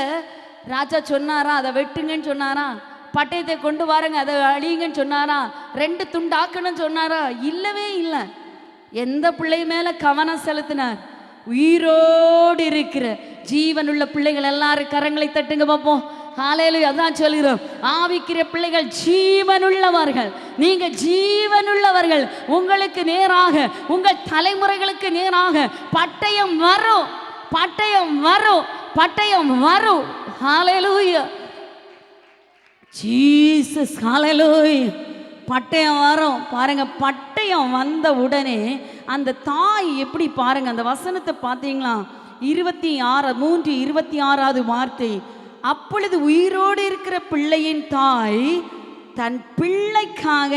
ராஜா சொன்னாரா அதை வெட்டுங்கன்னு சொன்னாரா? பட்டயத்தை கொண்டு வாருங்க அதை அழியுங்கன்னு சொன்னாரா? 2 துண்டாக்கணும்னு சொன்னாரா? இல்லவே இல்லை. எந்த பிள்ளை மேல கவனம் செலுத்தினார்? உயிரோடு இருக்கிற ஜீவனுள்ள பிள்ளைகள். எல்லாரும் கரங்களை தட்டுங்க பார்ப்போம். ஹல்லேலூயா. அதான் சொல்கிறோம், ஆவிக்கிற பிள்ளைகள் ஜீவனுள்ளவர்கள். நீங்க ஜீவனுள்ளவர்கள். உங்களுக்கு நேராக, உங்கள் தலைமுறைகளுக்கு நேராக பட்டயம் வரும், பட்டயம் வரும், பட்டயம் வரும். ஹல்லேலூயா ஜீசஸ். ஹல்லேலூயா. பட்டயம் வரும். பாருங்க, பட்டயம் வந்த உடனே அந்த தாய் எப்படி, பாருங்க அந்த வசனத்தை பார்த்தீங்களா? 3:26 வார்த்தை. அப்பொழுது உயிரோடு இருக்கிற பிள்ளையின் தாய் தன் பிள்ளைக்காக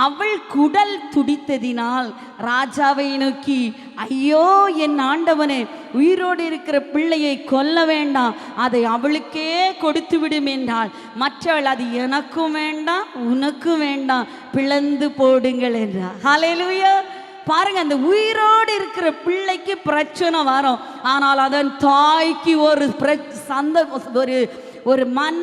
அவள் குடல் துடித்ததினால் ராஜாவை நோக்கி, ஐயோ என் ஆண்டவனே, உயிரோடு இருக்கிற பிள்ளையை கொல்ல வேண்டாம், அதை அவளுக்கே கொடுத்து விடும் என்றாள். மற்றவள், அது எனக்கும் வேண்டாம் உனக்கும் வேண்டாம், பிளந்து போடுங்கள் என்றார். ஹல்லேலூயா. பாருங்க, அந்த உயிரோடு இருக்கிற பிள்ளைக்கு பிரச்சனை வரும். ஆனால் அதன் தாய்க்கு ஒரு ஒரு மன,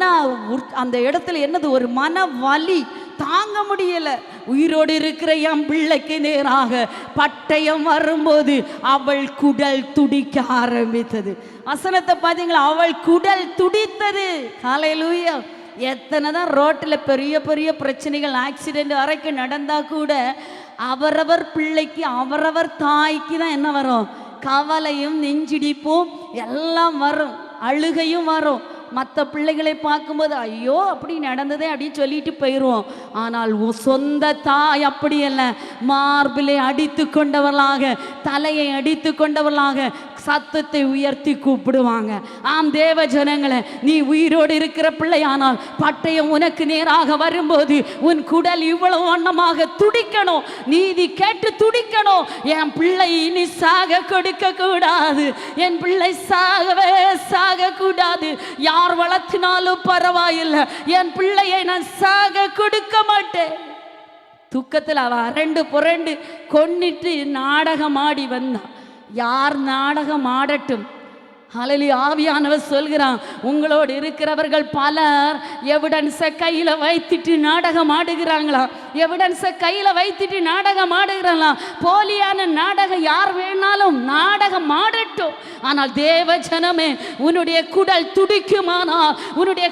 அந்த இடத்துல என்னது, ஒரு மன வலி தாங்க முடியல. உயிரோடு இருக்கிற என் பிள்ளைக்கு நேராக பட்டயம் வரும்போது அவள் குடல் துடிக்க ஆரம்பித்தது. வசனத்தை பார்த்தீங்களா? அவள் குடல் துடித்தது. ஹல்லேலூயா. எத்தனை தான் ரோட்டில் பெரிய பெரிய பிரச்சனைகள், ஆக்சிடென்ட் வரைக்கும் நடந்தா கூட அவரவர் பிள்ளைக்கு, அவரவர் தாய்க்கு தான் என்ன வரும்? கவலையும் நெஞ்சிடிப்பும் எல்லாம் வரும், அழுகையும் வரும். மற்ற பிள்ளைகளை பார்க்கும்போது ஐயோ அப்படி நடந்ததே அப்படின்னு சொல்லிட்டு போயிடுவோம். ஆனால் சொந்த தாய் அப்படி அல்ல. மார்பிலை அடித்து கொண்டவர்களாக, தலையை அடித்து கொண்டவர்களாக சத்தத்தை உயர்த்தி கூப்பிடுவாங்க. ஆம் தேவ ஜனங்களே, நீ உயிரோடு இருக்கிற பிள்ளையானால் பட்டயம் உனக்கு நேராக வரும்போது உன் குடல் இவ்வளவு வண்ணமாக துடிக்கணும், நீதி கேட்டு துடிக்கணும். என் பிள்ளை இனி சாக கொடுக்க கூடாது, என் பிள்ளை சாகவே சாக கூடாது. யார் வளர்த்தினாலும் பரவாயில்லை, என் பிள்ளையை நான் சாக கொடுக்க மாட்டேன். துக்கத்தில் அவ அரண்டு புரண்டு கொன்னிட்டு நாடகம் ஆடி வந்தான். யார் நாடகம் ஆடட்டும். ஹல்லேலூயா. ஆவியானவர் சொல்கிறான், உங்களோடு இருக்கிறவர்கள் பலர் எவிடன்ஸை கையில் வைத்துட்டு நாடகம் ஆடுகிறாங்களா? எவிடன்ஸை கையில் வைத்துட்டு நாடகம் ஆடுகிறாங்களா? போலியான நாடகம் யார் வேணாலும் நாடகம் ஆடட்டும். ஆனால் தேவ ஜனமே, உன்னுடைய குடல் துடிக்குமானால், உன்னுடைய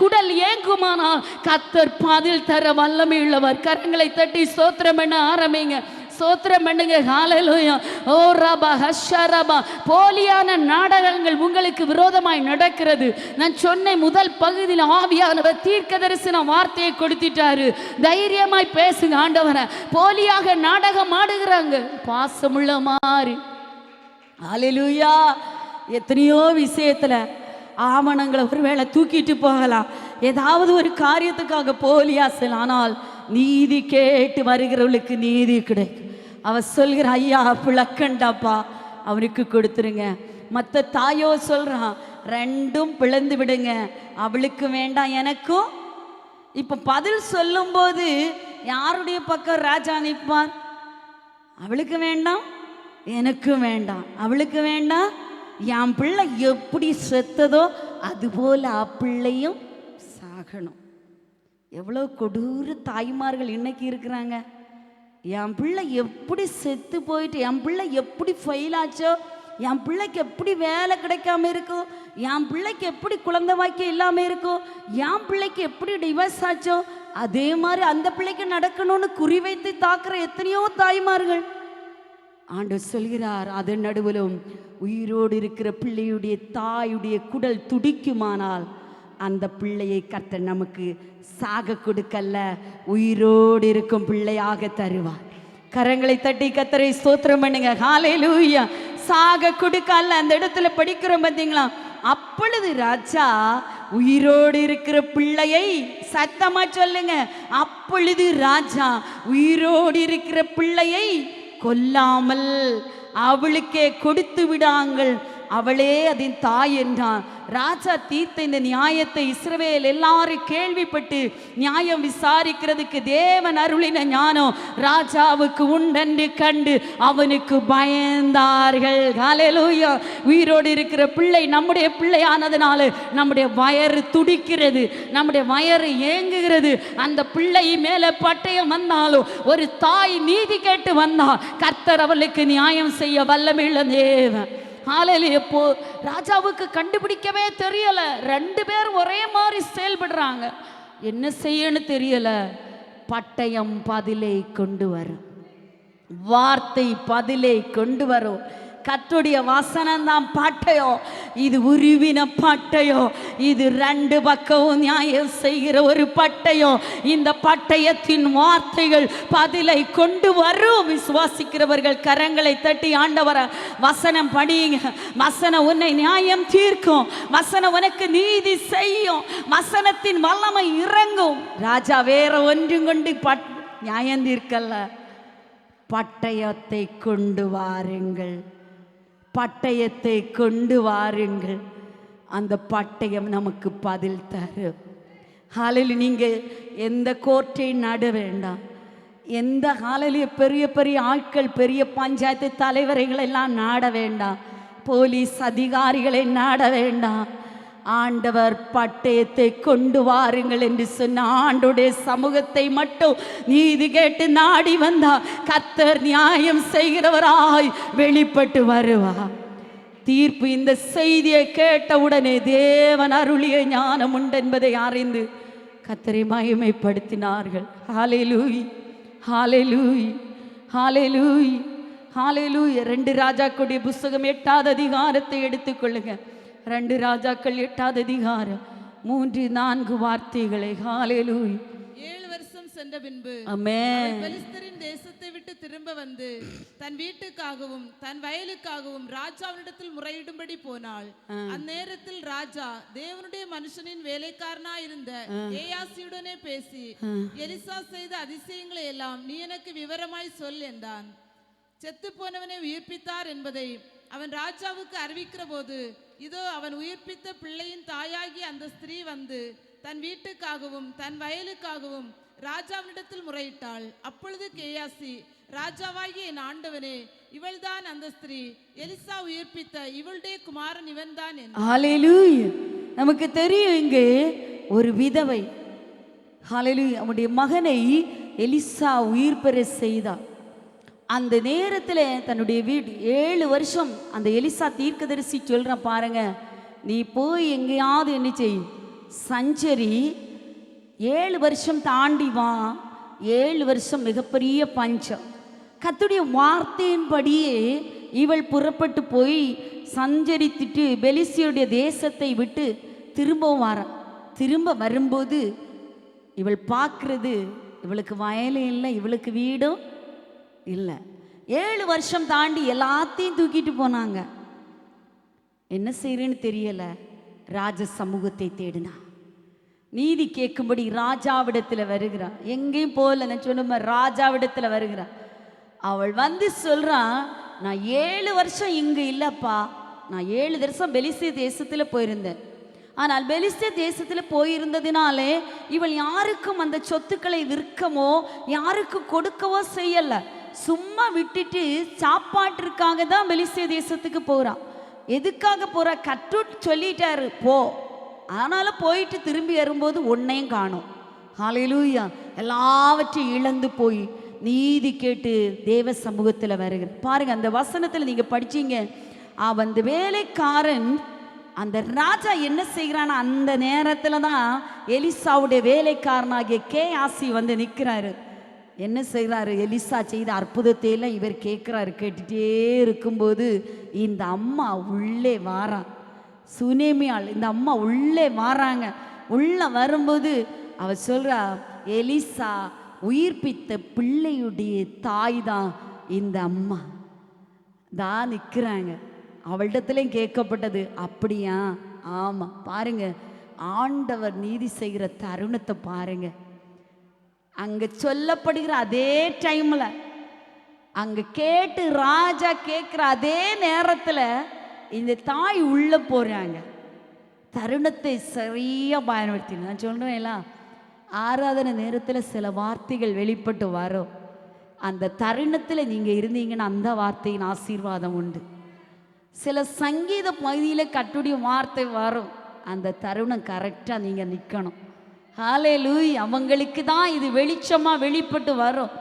குடல் ஏங்குமானால் கர்த்தர் பதில் தர வல்லமை உள்ளவர். கரங்களை தட்டி ஸ்தோத்திரம் பண்ண ஆரம்பிங்க, ஸ்தோத்திரம் பண்ணுங்க. ஹல்லேலூயா. ஓ ரபா ஹஷரபா. போலியான நாடகங்கள் உங்களுக்கு விரோதமாய் நடக்கிறது. நான் சொன்ன முதல் பகுதியில் ஆவியானவர் தீர்க்க தரிசன வார்த்தையை கொடுத்துட்டாரு. தைரியமாய் பேசுங்க. ஆண்டவரை போலியாக நாடகம் ஆடுகிறாங்க, பாசமுள்ள மாதிரி. ஹல்லேலூயா. எத்தனையோ விஷயத்துல ஆவணங்களை ஒருவேளை தூக்கிட்டு போகலாம், ஏதாவது ஒரு காரியத்துக்காக போலியா செல்ல. ஆனால் நீதி கேட்டு வருகிறவளுக்கு நீதி கிடைக்கும். அவ சொல்கிற, ஐயா பிளக்கண்டாப்பா, அவனுக்கு கொடுத்துருங்க. மற்ற தாயோ சொல்றான், 2ம் பிளந்து விடுங்க, அவளுக்கு வேண்டாம் எனக்கும். இப்ப பதில் சொல்லும் போது யாருடைய பக்கம் ராஜா நிற்பார்? அவளுக்கு வேண்டாம், எனக்கும் வேண்டாம். அவளுக்கு வேண்டாம், என் பிள்ளை எப்படி செத்ததோ அதுபோல் அப்பிள்ளையும் சாகணும். எவ்வளோ கொடூர தாய்மார்கள் இன்னைக்கு இருக்கிறாங்க. என் பிள்ளை எப்படி செத்து போயிட்டு, என் பிள்ளை எப்படி ஃபெயில் ஆச்சோ, என் பிள்ளைக்கு எப்படி வேலை கிடைக்காம இருக்கும், என் பிள்ளைக்கு எப்படி குழந்தை வாக்கியம் இல்லாமல் இருக்கும், என் பிள்ளைக்கு எப்படி டிவோர்ஸ் ஆச்சோ அதே மாதிரி அந்த பிள்ளைக்கு நடக்கணும்னு குறிவைத்து தாக்குற எத்தனையோ தாய்மார்கள். ஆண்டவர் சொல்கிறார், அதன் நடுவிலும் உயிரோடு இருக்கிற பிள்ளையுடைய தாயுடைய குடல் துடிக்குமானால் அந்த பிள்ளையை கர்த்தர் நமக்கு சாக கொடுக்கல்ல, உயிரோடு இருக்கும் பிள்ளையாக தருவார். கரங்களை தட்டி கர்த்தரை ஸ்தோத்திரம் பண்ணுங்க. ஹல்லேலூயா. சாக கொடுக்கல்ல. அந்த இடத்துல படிக்கிறோம் பார்த்தீங்களா? அப்பொழுது ராஜா உயிரோடு இருக்கிற பிள்ளையை, சத்தமா சொல்லுங்க, அப்பொழுது ராஜா உயிரோடு இருக்கிற பிள்ளையை கொல்லாமல் அவளுக்கே கொடுத்து விடாங்கள், அவளே அதன் தாய் என்றான். ராஜா தீர்த்த இந்த நியாயத்தை இஸ்ரவேல் எல்லாரும் கேள்விப்பட்டு நியாயம் விசாரிக்கிறதுக்கு தேவன் அருளின ஞானம் ராஜாவுக்கு உண்டென்று கண்டு அவனுக்கு பயந்தார்கள். ஹல்லேலூயா. உயிரோடு இருக்கிற பிள்ளை நம்முடைய பிள்ளையானதுனால நம்முடைய வயறு துடிக்கிறது, நம்முடைய வயறு ஏங்குகிறது. அந்த பிள்ளை மேலே பட்டயம் வந்தாலும் ஒரு தாய் நீதி கேட்டு வந்தால் கர்த்தர் அவளுக்கு நியாயம் செய்ய வல்லமையுள்ள தேவன். ஹல்லேலூயா. எப்போ ராஜாவுக்கு கண்டுபிடிக்கவே தெரியல. ரெண்டு பேரும் ஒரே மாதிரி செயல்படுறாங்க. என்ன செய்யன்னு தெரியல. பட்டயம் பதிலை கொண்டு வரும், வார்த்தை பதிலை கொண்டு வரும். கர்த்தருடைய வசனம்தான் பட்டயம். இது உருவின பட்டயம். இது ரெண்டு பக்கமும் நியாயம் செய்கிற ஒரு பட்டயம். இந்த பட்டயத்தின் வார்த்தைகள் பதிலை கொண்டு வரும். விசுவாசிக்கிறவர்கள் கரங்களை தட்டி ஆண்டவர வசனம் படியுங்க. வசனம் உன்னை நியாயம் தீர்க்கும், வசனம் உனக்கு நீதி செய்யும், வசனத்தின் வல்லமை இறங்கும். ராஜா வேற ஒன்றும் கொண்டு நியாயம் தீர்க்கல்ல, பட்டயத்தை கொண்டு வாருங்கள், பட்டயத்தை கொண்டு வாருங்கள். அந்த பட்டயம் நமக்கு பதில் தரும். ஹல்லேலூயா. நீங்கள் எந்த கோர்ட்டையும் நாட வேண்டாம். எந்த ஹல்லேலூயா பெரிய பெரிய ஆட்கள், பெரிய பஞ்சாயத்து தலைவர்களெல்லாம் நாட வேண்டாம். போலீஸ் அதிகாரிகளை நாட வேண்டாம். ஆண்டவர் பட்டயத்தை கொண்டு வாருங்கள் என்று சொன்ன ஆண்டோடைய சமூகத்தை மட்டும் நீதி கேட்டு நாடி வந்தா கர்த்தர் நியாயம் செய்கிறவராய் வெளிப்பட்டு வருவார். தீர்ப்பு இந்த செய்தியை கேட்டவுடனே தேவன் அருளிய ஞானம் உண்டு என்பதை அறிந்து கர்த்தரை மகிமைப்படுத்தினார்கள். ஹல்லேலூயா, ஹல்லேலூயா, ஹல்லேலூயா, ஹல்லேலூயா. 2 ராஜாக்களுடைய புஸ்தகம் 8வது அதிகாரத்தை எடுத்துக்கொள்ளுங்க. 2 ராஜாக்கள் 8வது அதிகாரம் 3-4 வார்த்தைகளை. ஹல்லேலூயா. 7 வருஷம் சென்ற பின்பு ஆமென். பெலிஸ்தரின் தேசத்தை விட்டு திரும்ப வந்து தன் வீட்டுக்காகவும் தன் வயலுக்காகவும் ராஜாவினிடத்தில் முறையிடும்படி போனாள். அந்நேரத்தில் ராஜா தேவனுடைய மனுஷனின் வேலைக்காரனாயிருந்த ஏயாசியுடனே பேசி, எலிசா செய்த அதிசயங்களை எல்லாம் நீ எனக்கு விவரமாய் சொல் என்றான். செத்து போனவனை உயிர்ப்பித்தார் என்பதை அவன் ராஜாவுக்கு அறிவிக்கிற போது, இதோ அவன் உயிர்ப்பித்த பிள்ளையின் தாயாகி அந்த ஸ்திரீ வந்து தன் வீட்டுக்காகவும் தன் வயலுக்காகவும் ராஜாவினிடத்தில் முறையிட்டாள். அப்பொழுது கேயாசி, ராஜாவாகி என் ஆண்டவனே, இவள்தான் அந்த ஸ்திரீ, எலிசா உயிர்ப்பித்த இவளுடைய குமாரன் இவன்தான் என்று. ஹல்லேலூயா. நமக்கு தெரியும் இங்கே ஒரு விதவை. ஹல்லேலூயா. அவனுடைய மகனை எலிசா உயிர் பெற செய்தார். அந்த நேரத்தில் தன்னுடைய வீடு 7 வருஷம் அந்த எலிசா தீர்க்கதரிசி சொல்கிறான் பாருங்க, நீ போய் எங்கேயாவது என்ன செய், சஞ்சரி, 7 வருஷம் தாண்டி வா. 7 வருஷம் மிகப்பெரிய பஞ்சம். கர்த்தருடைய வார்த்தையின்படியே இவள் புறப்பட்டு போய் சஞ்சரித்துட்டு பெலிஸ்தியருடைய தேசத்தை விட்டு திரும்பவும் வர. திரும்ப வரும்போது இவள் பார்க்குறது, இவளுக்கு வயலும் இல்லை, இவளுக்கு வீடும் இல்லை. 7 வருஷம் தாண்டி எல்லாத்தையும் தூக்கிட்டு போனாங்க. என்ன செய்யறேன்னு தெரியல. ராஜ சமூகத்தை தேடினா, நீதி கேட்கும்படி ராஜாவிடத்தில் வருகிறான். எங்கேயும் போகல, நான் சொன்ன ராஜாவிடத்தில் வருகிறான். அவள் வந்து சொல்றான், நான் 7 வருஷம் இங்கே இல்லைப்பா, நான் 7 வருஷம் பெலிஸ்திய தேசத்தில் போயிருந்தேன். ஆனால் பெலிஸ்திய தேசத்தில் போயிருந்ததினாலே இவள் யாருக்கும் அந்த சொத்துக்களை விற்கவோ யாருக்கும் கொடுக்கவோ செய்யலை. சும்மா விட்டுட்டு சாப்பாட்டிற்காக தான் பெலிஸ்திய தேசத்துக்கு போறான். எதுக்காக போறா? கற்று சொல்லிட்டாரு போ. ஆனாலும் போயிட்டு திரும்பி வரும்போது ஒன்னையும் காணும். ஹல்லேலூயா. எல்லாவற்றையும் இழந்து போய் நீதி கேட்டு தேவ சமூகத்தில் வருகிற பாருங்க. அந்த வசனத்தில் நீங்க படிச்சீங்க, அந்த வேலைக்காரன் அந்த ராஜா என்ன செய்கிறான், அந்த நேரத்தில் தான் எலிசாவுடைய வேலைக்காரனாகிய கேயாசி வந்து நிற்கிறாரு. என்ன செய்கிறாரு? எலிசா செய்த அற்புதத்தை எல்லாம் இவர் கேட்குறாரு. கேட்டுட்டே இருக்கும்போது இந்த அம்மா உள்ளே வாரா, சுனேமியாள் இந்த அம்மா உள்ளே வாராங்க. உள்ள வரும்போது அவ சொல்றா, எலிசா உயிர்ப்பித்த பிள்ளையுடைய தாய் தான் இந்த அம்மா தான் நிற்கிறாங்க. அவளிடத்துலையும் கேட்கப்பட்டது, அப்படியா? ஆமாம். பாருங்க, ஆண்டவர் நீதி செய்கிற தருணத்தை பாருங்க. அங்க சொல்லப்படுகிற அதே டைம்ல, அங்க கேட்டு ராஜா கேட்குற அதே நேரத்தில் இந்த தாய் உள்ள போறாங்க. தருணத்தை சரியா பயன்படுத்தி நான் சொல்றேன், ஆராதனை நேரத்தில் சில வார்த்தைகள் வெளிப்பட்டு வரும். அந்த தருணத்தில் நீங்க இருந்தீங்கன்னா அந்த வார்த்தையின் ஆசீர்வாதம் உண்டு. சில சங்கீத பகுதியில் கட்டுடைய வார்த்தை வரும். அந்த தருணம் கரெக்டாக நீங்க நிற்கணும். ஹல்லேலூயா. அவங்களுக்கு தான் இது வெளிச்சமா வெளிப்பட்டு வரும்.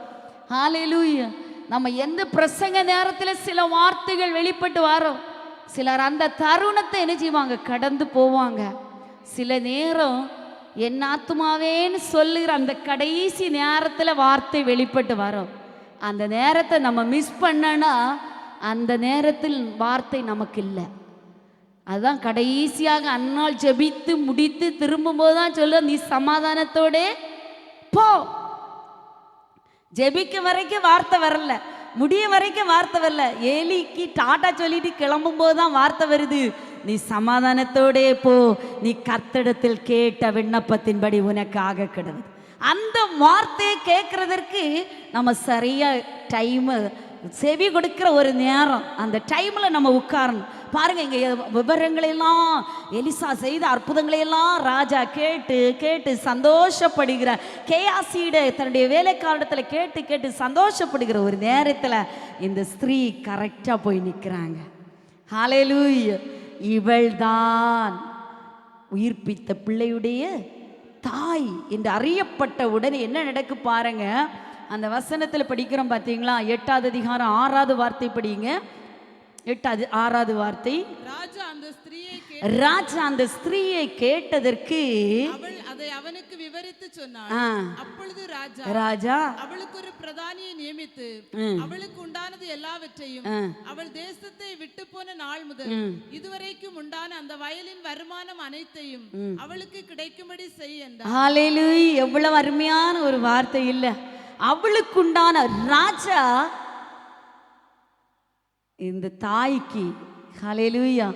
ஹல்லேலூயா. நம்ம எந்த பிரசங்க நேரத்தில் சில வார்த்தைகள் வெளிப்பட்டு வரும். சிலர் அந்த தருணத்தை என்ன செய்வாங்க, கடந்து போவாங்க. சில நேரம் என் ஆத்துமாவேன்னு சொல்லுகிற அந்த கடைசி நேரத்தில் வார்த்தை வெளிப்பட்டு வரும். அந்த நேரத்தை நம்ம மிஸ் பண்ணனா அந்த நேரத்தில் வார்த்தை நமக்கு இல்லை. அதுதான் கடைசியாக அந்நாள் ஜெபித்து முடித்து திரும்பும்போது தான் சொல்ல, நீ சமாதானத்தோட போ. ஜெபிக்க வரைக்கும் வார்த்தை வரல, முடிய வரைக்கும் வார்த்தை வரல. ஏலிக்கு டாட்டா சொல்லிட்டு கிளம்பும் போது தான் வார்த்தை வருது, நீ சமாதானத்தோடே போ, நீ கர்த்தரிடத்தில் கேட்ட விண்ணப்பத்தின்படி உனக்காக கிடந்து. அந்த வார்த்தையை கேட்கறதற்கு நம்ம சரியா டைம் செவி கொடுக்கிற ஒரு நேரம், அந்த டைம்ல நம்ம உட்காரணும். பாருங்க, இங்க விவரங்களெல்லாம் எலிசா செய்த அற்புதங்களையெல்லாம் ராஜா கேட்டு கேட்டு சந்தோஷப்படுகிற, கேயாசியிட தன்னுடைய வேலைக்காரத்தில் கேட்டு கேட்டு சந்தோஷப்படுகிற ஒரு நேரத்தில் இந்த ஸ்திரீ கரெக்டா போய் நிற்கிறாங்க. ஹல்லேலூயா. இவள்தான் உயிர்ப்பித்த பிள்ளையுடைய தாய் என்று அறியப்பட்ட உடனே என்ன நடக்கு பாருங்க. அந்த வசனத்தில் படிக்கிறோம் பார்த்தீங்களா, 8வது அதிகாரம் 6வது வார்த்தை படிங்க. 8வது 6வது வார்த்தை. ராஜா அந்த ஸ்திரீயை கேட்டதற்கு அவள் அதை அவனுக்கு விவரித்து சொன்னாள். அப்பொழுது ராஜா அவளுக்கு ஒரு பிரதானியை நியமித்து அவளுக்கு உண்டானது எல்லாவற்றையும் அவள் தேசத்தை விட்டு போன நாள் முதல் இதுவரைக்கும் உண்டான அந்த வயலின் வருமானம் அனைத்தையும் அவளுக்கு கிடைக்கும்படி செய் என்றார். ஹல்லேலூயா. எவ்வளவு அருமையான ஒரு வார்த்தை இல்ல. அவளுக்குண்டான ராஜா இந்த தாய்க்கு ஹல்லேலூயா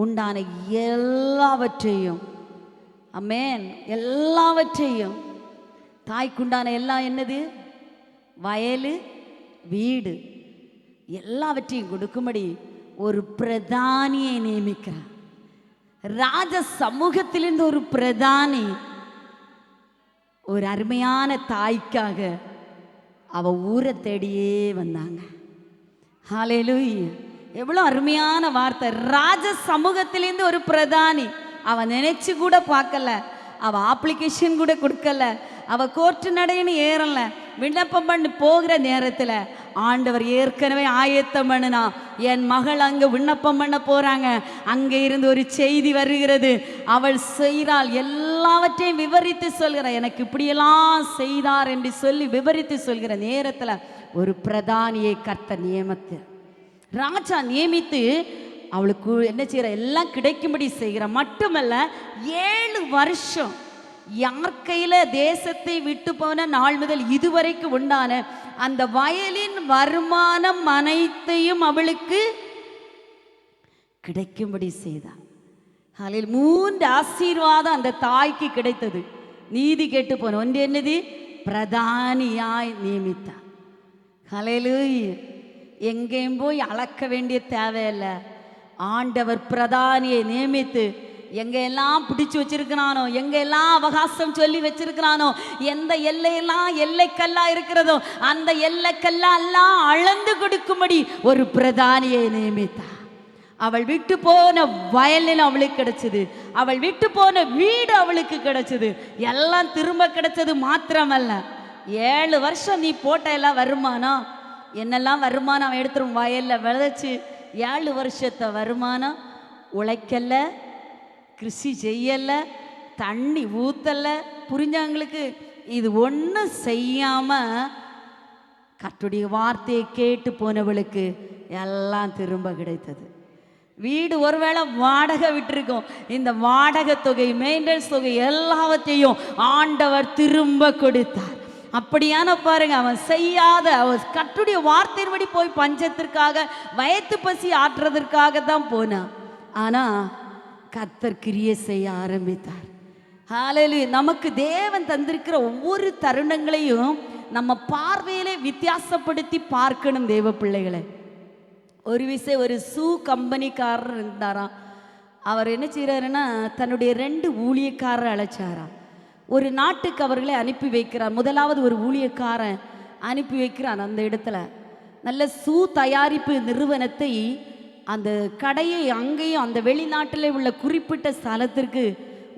உண்டான எல்லாவற்றையும், ஆமென், எல்லாவற்றையும், தாய்க்குண்டான எல்லாம் என்னது, வயலு வீடு எல்லாவற்றையும் கொடுக்கும்படி ஒரு பிரதானியை நியமிக்கிறார். ராஜ சமூகத்திலிருந்து ஒரு பிரதானி ஒரு அருமையான தாய்க்காக அவ ஊரை தேடியே வந்தாங்க. ஹல்லேலூயா. எவ்வளோ அருமையான வார்த்தை. ராஜ சமூகத்திலேருந்து ஒரு பிரதானி, அவன் நினைச்சு கூட பார்க்கல, அவ அப்ளிகேஷன் கூட கொடுக்கல, அவ கோர்ட்டு நடைன்னு ஏறல, விண்ணப்பம் பண்ணி போகிற நேரத்தில் ஆண்டவர் ஏற்கனவே ஆயத்தம் பண்ணினா, என் மகள் அங்கே விண்ணப்பம் பண்ண போறாங்க, அங்கே இருந்து ஒரு செய்தி வருகிறது, அவள் செய்கிறாள், எல்லாவற்றையும் விவரித்து சொல்கிறார், எனக்கு இப்படியெல்லாம் செய்தார் என்று சொல்லி விவரித்து சொல்கிற நேரத்தில் ஒரு பிரதானியை கர்த்தர் நியமித்து, ராஜா நியமித்து அவளுக்கு என்ன செய்கிற, எல்லாம் கிடைக்கும்படி செய்கிற. மட்டுமல்ல, 7 வருஷம் யார் கையில் தேசத்தை விட்டு போன நாள் முதல் இதுவரைக்கும் உண்டான அந்த வயலின் வருமானம் அனைத்தையும் அவளுக்கு கிடைக்கும்படி செய்தார். அதில் 3 ஆசீர்வாதம் அந்த தாய்க்கு கிடைத்தது. நீதி கேட்டு போன ஒன்று என்னது, பிரதானியாய் நியமித்தார். ஹல்லேலூயா. எங்கேயும் போய் அளக்க வேண்டிய தேவையில்லை. ஆண்டவர் பிரதானியை நியமித்து எங்க எல்லாம் பிடிச்சு வச்சிருக்கிறானோ, எங்க எல்லாம் அவகாசம் சொல்லி வச்சிருக்கிறானோ, எந்த எல்லையெல்லாம் எல்லைக்கல்லா இருக்கிறதோ அந்த எல்லைக்கல்லா எல்லாம் அளந்து கொடுக்கும்படி ஒரு பிரதானியை நியமித்தார். அவள் விட்டு போன வயலில் அவளுக்கு கிடைச்சது, அவள் விட்டு போன வீடு அவளுக்கு கிடைச்சது, எல்லாம் திரும்ப கிடைச்சது மாத்திரமல்ல, 7 வருஷம் நீ போட்ட எல்லாம் வருமானம், என்னெல்லாம் வருமானம் அவன் எடுத்துரும் வயலில் விளைச்சி 7 வருஷத்தை வருமானம். உழைக்கல, கிருஷி செய்யலை, தண்ணி ஊற்றலை, புரிஞ்சவங்களுக்கு இது ஒன்றும் செய்யாமல் கர்த்தருடைய வார்த்தையை கேட்டு போனவளுக்கு எல்லாம் திரும்ப கிடைத்தது. வீடு ஒருவேளை வாடகை விட்டுருக்கோம், இந்த வாடகை தொகை, மெயின்டெனன்ஸ் தொகை எல்லாவற்றையும் ஆண்டவர் திரும்ப கொடுத்தார். அப்படியான பாருங்க, அவன் செய்யாத, அவன் கர்த்தருடைய வார்த்தையின்படி போய் பஞ்சத்திற்காக வயத்து பசி ஆற்றுறதற்காக தான் போனான். ஆனால் கர்த்தர் கிரியை செய்ய ஆரம்பித்தார். ஹல்லேலூயா. நமக்கு தேவன் தந்திருக்கிற ஒவ்வொரு தருணங்களையும் நம்ம பார்வையிலே வித்தியாசப்படுத்தி பார்க்கணும் தேவ பிள்ளைகளை. ஒரு விஷயம், ஒரு ஷூ கம்பெனிக்காரர் இருந்தாராம். அவர் என்ன செய்கிறாருன்னா, தன்னுடைய 2 ஊழியக்காரரை அழைச்சாராம். ஒரு நாட்டுக்கு அவர்களை அனுப்பி வைக்கிறார். முதலாவது ஒரு ஊழியக்காரன் அனுப்பி வைக்கிறான். அந்த இடத்துல நல்ல ஷூ தயாரிப்பு நிறுவனத்தை, அந்த கடையை அங்கேயும் அந்த வெளிநாட்டில் உள்ள குறிப்பிட்ட ஸ்தலத்திற்கு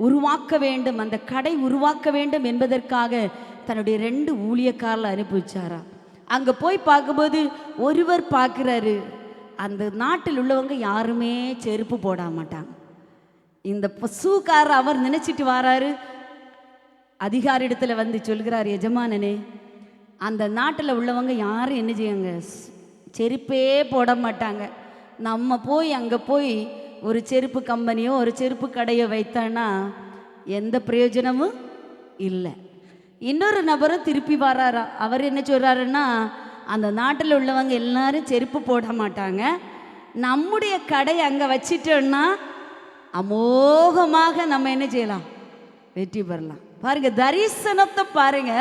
உருவாக்க வேண்டும், அந்த கடை உருவாக்க வேண்டும் என்பதற்காக தன்னுடைய 2 ஊழியக்காரரை அனுப்பி வச்சாராம். அங்கே போய் பார்க்கும்போது ஒருவர் பார்க்குறாரு, அந்த நாட்டில் உள்ளவங்க யாருமே செருப்பு போட மாட்டாங்க. இந்த ஷூக்காரர் அவர் நினச்சிட்டு வராரு, அதிகாரி இடத்துல வந்து சொல்கிறார், எஜமானனே, அந்த நாட்டில் உள்ளவங்க யாரும் என்ன செய்யுங்க, செருப்பே போட மாட்டாங்க. நம்ம போய் அங்கே போய் ஒரு செருப்பு கம்பெனியோ ஒரு செருப்பு கடையோ வைத்தோன்னா எந்த பிரயோஜனமும் இல்லை. இன்னொரு நபரும் திருப்பி வராரா. அவர் என்ன சொல்கிறாருன்னா, அந்த நாட்டில் உள்ளவங்க எல்லாரும் செருப்பு போட மாட்டாங்க, நம்முடைய கடை அங்கே வச்சிட்டோன்னா அமோகமாக நம்ம என்ன செய்யலாம், வெற்றி பெறலாம். பாருங்க, தரிசனத்தை பாருங்க.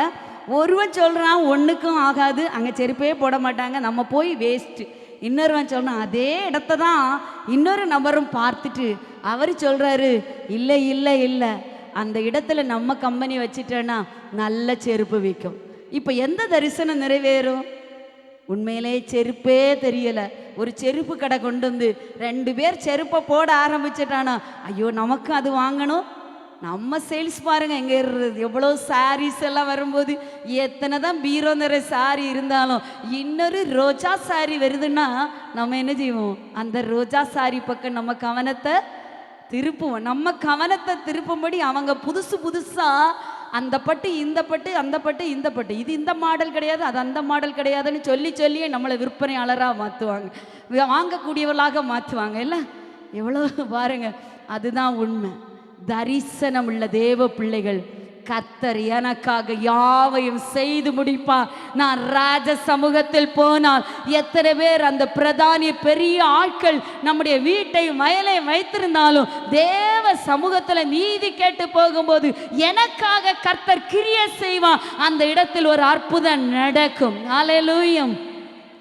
ஒருவன் சொல்கிறான் ஒன்றுக்கும் ஆகாது, அங்கே செருப்பே போட மாட்டாங்க, நம்ம போய் வேஸ்ட்டு. இன்னொருவன் சொல்கிறான், அதே இடத்த தான் இன்னொரு நபரும் பார்த்துட்டு அவர் சொல்கிறாரு, இல்லை இல்லை இல்லை, அந்த இடத்துல நம்ம கம்பெனி வச்சிட்டோன்னா நல்ல செருப்பு விற்கும். இப்போ எந்த தரிசனம் நிறைவேறும்? உண்மையிலே செருப்பே தெரியலை, ஒரு செருப்பு கடை கொண்டு வந்து 2 பேர் செருப்பை போட ஆரம்பிச்சிட்டானா, ஐயோ நமக்கும் அது வாங்கணும். நம்ம சேல்ஸ் பாருங்க எங்கே இருந்தது, எவ்வளோ சாரீஸ் எல்லாம் வரும்போது எத்தனை தான் பீரோ நிறைய சாரி இருந்தாலும் இன்னொரு ரோஜா சாரி வருதுன்னா நம்ம என்ன செய்வோம், அந்த ரோஜா சாரி பக்கம் நம்ம கவனத்தை திருப்புவோம். நம்ம கவனத்தை திருப்பும்படி அவங்க புதுசு புதுசாக அந்த பட்டு இந்த பட்டு அந்த பட்டு இந்த பட்டு, இது இந்த மாடல் கிடையாது, அது அந்த மாடல் கிடையாதுன்னு சொல்லியே நம்மளை விற்பனையாளராக மாற்றுவாங்க, வாங்கக்கூடியவர்களாக மாற்றுவாங்க. இல்லை எவ்வளோ பாருங்க, அதுதான் உண்மை. தரிசனம் உள்ள தேவ பிள்ளைகள், கர்த்தர் எனக்காக யாவையும் செய்து முடிப்பார். நான் ராஜ சமூகத்தில் போனால் எத்தனை பேர் அந்த பிரதானி பெரிய ஆட்கள் நம்முடைய வீட்டை வயலை வைத்திருந்தாலும் தேவ சமூகத்தில் நீதி கேட்டு போகும்போது எனக்காக கர்த்தர் கிரியை செய்வார். அந்த இடத்தில் ஒரு அற்புதம் நடக்கும். ஹல்லேலூயா,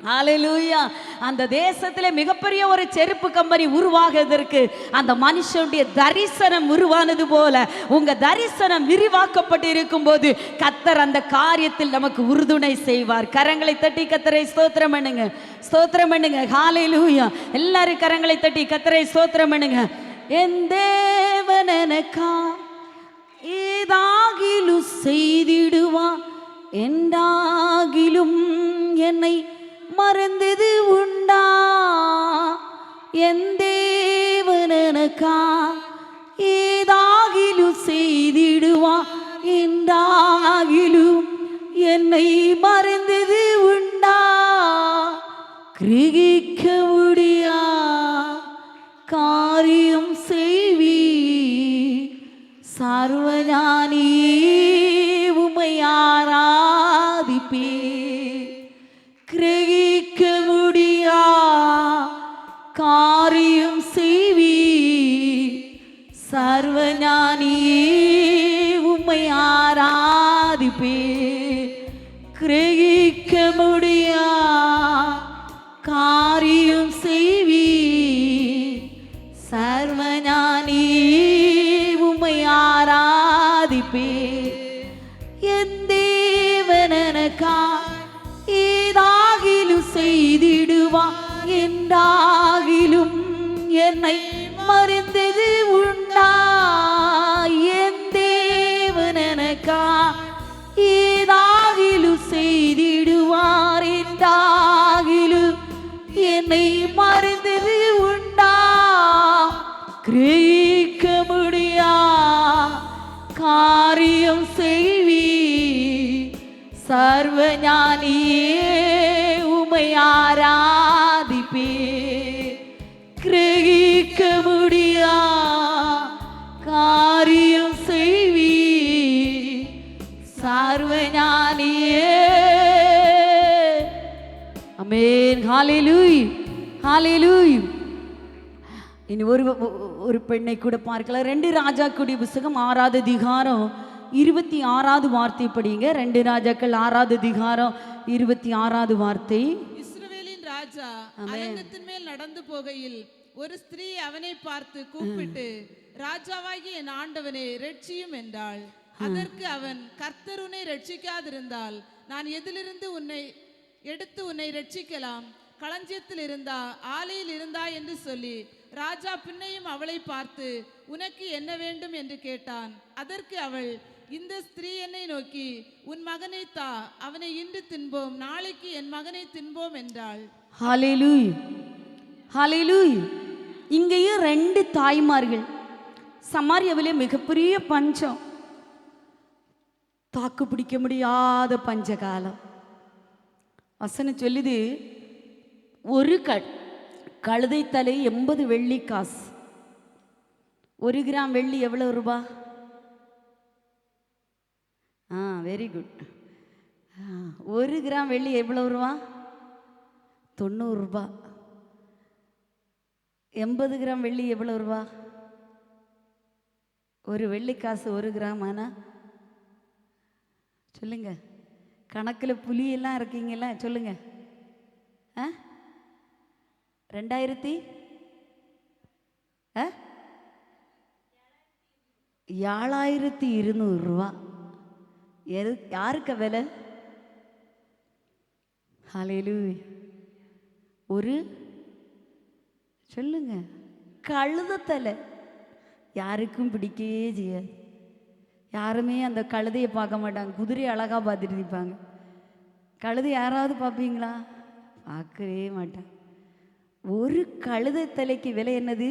ஹல்லேலூயா. அந்த தேசத்தில் மிகப்பெரிய ஒரு செருப்பு கம்பெனி உருவாகுவதற்கு அந்த மனுஷனுடைய தரிசனம் உருவானது போல உங்க தரிசனம் விரிவாக்கப்பட்டு இருக்கும் போது கர்த்தர் அந்த காரியத்தில் நமக்கு உறுதுணை செய்வார். கரங்களை தட்டி கர்த்தரை ஸ்தோத்திரம் பண்ணுங்க, ஸ்தோத்திரம் பண்ணுங்க. ஹல்லேலூயா. எல்லாரும் கரங்களை தட்டி கர்த்தரை ஸ்தோத்திரம் பண்ணுங்க. என் தேவன் எனக்கா ஏதாகிலும் செய்திடுவான், எந்தாகிலும் என்னை மறந்தது உண்டா, என் தேவன் எனக்கா ஏதாகிலும் செய்திடுவான், எந்தாகிலும் என்னை மறந்தது உண்டா, கிரகிக்க முடியா காரியம் செய்வி சர்வஞானி உம்மை ஆராதிப்பே, கிரகிக்க முடியா காரியம் செய்வி சர்வஞானி உம்மை ஆராதிப்பே, கிரகிக்க முடியா காரியம் செய்வி சர்வஞானி கிரகிக்க முடியா காரியம் செய்வி சர்வஞானியே உமை ஆராதிப்பே. கிரகிக்க முடியா காரியம் செய்வி சர்வஞானியே. ஆமென். ஹalleluya ஹalleluya. இனி ஒரு பெண்ணை கூட பார்க்கலாம். 2 ராஜாக்களுடைய புத்தகம் 6வது அதிகாரம் 26வது வார்த்தை படிங்க. 2 ராஜாக்கள் 6வது அதிகாரம் 26வது வார்த்தை. இஸ்ரவேலின் ராஜா அலங்கத்தின் மேல் நடந்து போகையில் ஒரு ஸ்திரீ அவனை பார்த்து கூப்பிட்டு, ராஜாவாகிய என் ஆண்டவனே இரட்சியும் என்றாள். அதற்கு அவன், கர்த்தர் உன்னை இரட்சிக்காதிருந்தால் நான் எதிலிருந்து உன்னை எடுத்து உன்னை இரட்சிக்கலாம்? களஞ்சியத்தில் இருந்தா, ஆலையில் இருந்தா என்று சொல்லி ராஜா பின்னையும் அவளை பார்த்து, உனக்கு என்ன வேண்டும் என்று கேட்டான். அதற்கு அவள், இந்த ஸ்திரீ என்னை நோக்கி, உன் மகனை தா, அவனை இன்று தின்போம், நாளைக்கு என் மகனை தின்போம் என்றாள். ஹalleluya ஹalleluya. இங்கேயும் 2 தாய்மார்கள். சமாரியாவிலே மிகப்பெரிய பஞ்சம், தாக்கு பிடிக்க முடியாத பஞ்சகாலம். வசனம் சொல்லுது, ஒரு கழுதை தலை 80 வெள்ளி காசு. 1 கிராம் வெள்ளி எவ்வளவு ரூபா? Very good. 1 கிராம் வெள்ளி எவ்வளவு ரூபா? 90 ரூபா. 80 கிராம் வெள்ளி எவ்வளவு ரூபா? ஒரு வெள்ளி காசு 1 கிராம். ஆனா சொல்லுங்க, கணக்கில் புலியெல்லாம் இருக்கீங்களா? சொல்லுங்க. 7200 ரூபா. யாருக்கு விலை? ஹalleluya. ஒரு சொல்லுங்க, கழுதத்தலை யாருக்கும் பிடிக்கவே செய்யாது. யாருமே அந்த கழுதையை பார்க்க மாட்டாங்க. குதிரை அழகாக பார்த்துட்டு இருப்பாங்க. கழுதை யாராவது பார்ப்பீங்களா? பார்க்கவே மாட்டாங்க. ஒரு கழுதை தலைக்கு விலை என்னது?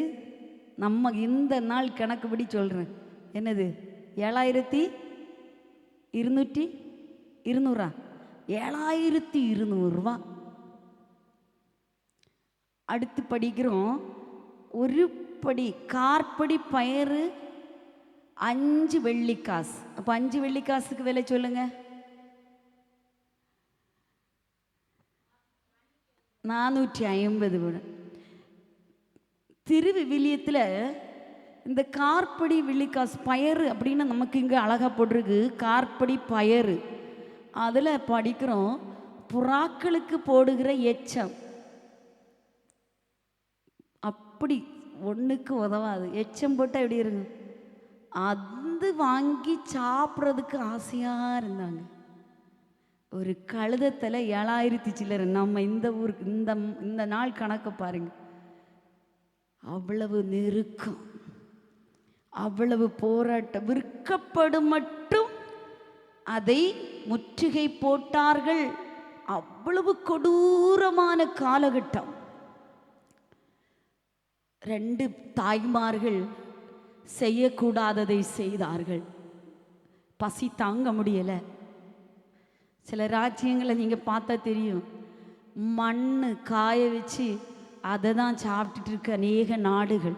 நம்ம இந்த நாள் கணக்குப்படி சொல்கிறேன். என்னது? 7200 7200 ரூபா. அடுத்து படிக்கிறோம், ஒரு படி கார்படி பயறு 5 வெள்ளி காசு. அப்போ 5 வெள்ளி காசுக்கு விலை சொல்லுங்க. 450. திருவிவிலியத்தில் இந்த கார்படி வெள்ளிக்காசு பயறு அப்படின்னு நமக்கு இங்கே அழகாக போட்டிருக்கு. கார்படி பயறு. அதில் படிக்கிறோம், புறாக்களுக்கு போடுகிற எச்சம். அப்படி ஒன்றுக்கு உதவாது. எச்சம் போட்டால் எப்படி இருங்க? அது வாங்கி சாப்பிட்றதுக்கு ஆசையாக இருந்தாங்க. ஒரு கழுதத்தில் 7000 சில்லறை. நம்ம இந்த ஊருக்கு இந்த நாள் கணக்கு பாருங்க. அவ்வளவு நெருக்கம், அவ்வளவு போராட்டம். விற்கப்படும் மட்டும் அதை முற்றுகை போட்டார்கள். அவ்வளவு கொடூரமான காலகட்டம். 2 தாய்மார்கள் செய்யக்கூடாததை செய்தார்கள். பசி தாங்க முடியலை. சில ராஜ்யங்களை நீங்கள் பார்த்தா தெரியும், மண் காய வச்சு அதை தான் சாப்பிட்டுட்டு இருக்க அநேக நாடுகள்.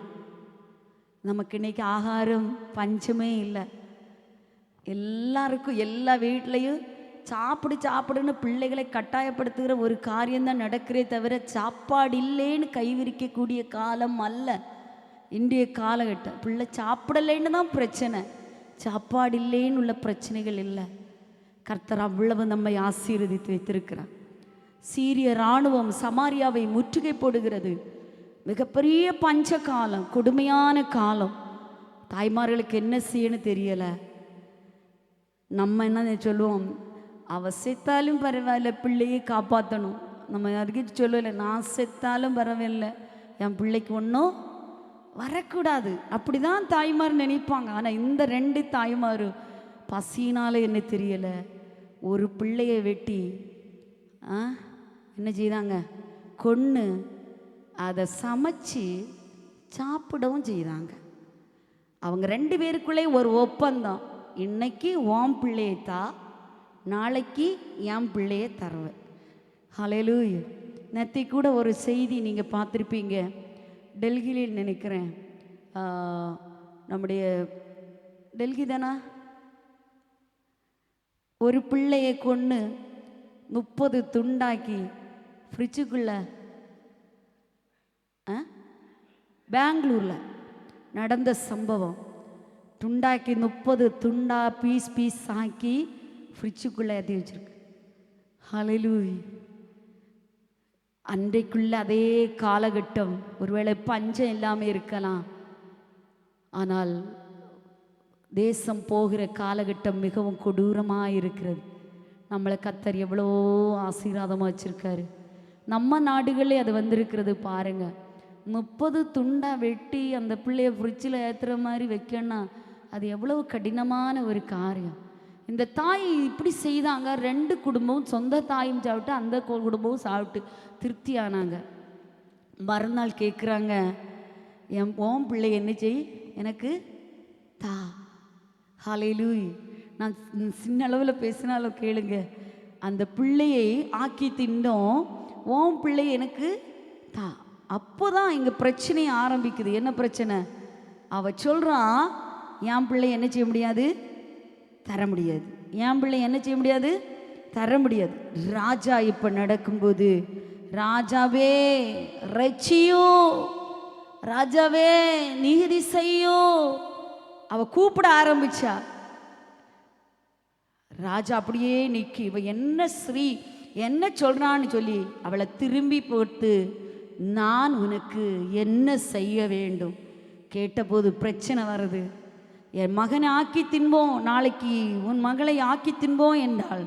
நமக்கு இன்னைக்கு ஆகாரம் பஞ்சமே இல்லை. எல்லாருக்கும் எல்லா வீட்லேயும் சாப்பிடுன்னு பிள்ளைகளை கட்டாயப்படுத்துகிற ஒரு காரியம்தான் நடக்கிறே தவிர, சாப்பாடு இல்லைன்னு கைவிரிக்கக்கூடிய காலம் அல்ல இன்றைய காலகட்டம். பிள்ளை சாப்பிடலைன்னு தான் பிரச்சனை, சாப்பாடு இல்லைன்னு உள்ள பிரச்சனைகள் இல்லை. கர்த்தர் அவ்வளவு நம்மை ஆசீர்வதித்து வைத்திருக்கிறார். சீரிய இராணுவம் சமாரியாவை முற்றுகை போடுகிறது. மிகப்பெரிய பஞ்ச காலம், கொடுமையான காலம். தாய்மார்களுக்கு என்ன செய்யணும் தெரியலை. நம்ம என்ன சொல்லுவோம்? அவ செத்தாலும் பரவாயில்ல, பிள்ளையை காப்பாற்றணும். நம்ம அதுக்கிட்ட சொல்லலை, நான் செத்தாலும் பரவாயில்ல, என் பிள்ளைக்கு ஒன்றும் வரக்கூடாது. அப்படி தான் தாய்மார் நினைப்பாங்க. ஆனால் இந்த 2 தாய்மார் பசினால என்ன தெரியலை, ஒரு பிள்ளையை வெட்டி என்ன செய்தாங்க? கொன்று அதை சமைச்சு சாப்பிடவும் செய்தாங்க. அவங்க 2 பேருக்குள்ளே ஒரு ஒப்பந்தம், இன்னைக்கு உன் பிள்ளையை தா, நாளைக்கு என் பிள்ளையை தருவேன். ஹல்லேலூயா. நேற்று கூட ஒரு செய்தி நீங்கள் பார்த்துருப்பீங்க, டெல்லியில் நினைக்கிறேன், நம்முடைய டெல்லி தானா, ஒரு பிள்ளையை கொன்று 30 துண்டாக்கி ஃப்ரிட்ஜுக்குள்ள, பெங்களூரில் நடந்த சம்பவம். துண்டாக்கி 30 துண்டா பீஸ் ஆக்கி ஃப்ரிட்ஜுக்குள்ளே ஏற்றி வச்சிருக்கு. ஹல்லேலூயா. அன்றைக்குள்ள அதே காலகட்டம், ஒருவேளை பஞ்சம் இல்லாமல் இருக்கலாம், ஆனால் தேசம் போகிற காலகட்டம் மிகவும் கொடூரமாக இருக்கிறது. நம்மளை கர்த்தர் எவ்வளோ ஆசீர்வாதமாக வச்சுருக்காரு. நம்ம நாடுகளே அது வந்திருக்கிறது பாருங்க. 30 துண்டா வெட்டி அந்த பிள்ளைய ஃப்ரிட்ஜில் ஏற்றுற மாதிரி வைக்கணும்னா அது எவ்வளவு கடினமான ஒரு காரியம். இந்த தாய் இப்படி செய்தாங்க. 2 குடும்பமும், சொந்த தாயும் சாப்பிட்டு அந்த குடும்பமும் சாப்பிட்டு திருப்தி ஆனாங்க. மறுநாள் கேட்குறாங்க, உன் பிள்ளை என்ன செய், எனக்கு தா. ஹல்லேலூயா. நான் சின்ன அளவில் பேசினாலும் கேளுங்க, அந்த பிள்ளையை ஆக்கி தின்னோம், உன் பிள்ளை எனக்கு தா. அப்போ தான் இங்கே பிரச்சனை ஆரம்பிக்குது. என்ன பிரச்சனை? அவ சொல்கிறான், என் பிள்ளை என்ன செய்ய முடியாது, தர முடியாது. என் பிள்ளை என்ன செய்ய முடியாது, தர முடியாது. ராஜா இப்போ நடக்கும்போது, ராஜாவே ரட்சியோ, ராஜாவே நீதி செய்யோ, அவ கூப்பிட ஆரம்பிச்சா. ராஜா அப்படியே நிற்கி, இவ என்ன ஸ்ரீ என்ன சொல்றான்னு சொல்லி அவளை திரும்பி போட்டு, நான் உனக்கு என்ன செய்ய வேண்டும் கேட்டபோது பிரச்சனை வருது. என் மகனை ஆக்கி தின்போம், நாளைக்கு உன் மகளை ஆக்கி தின்போம் என்றாள்.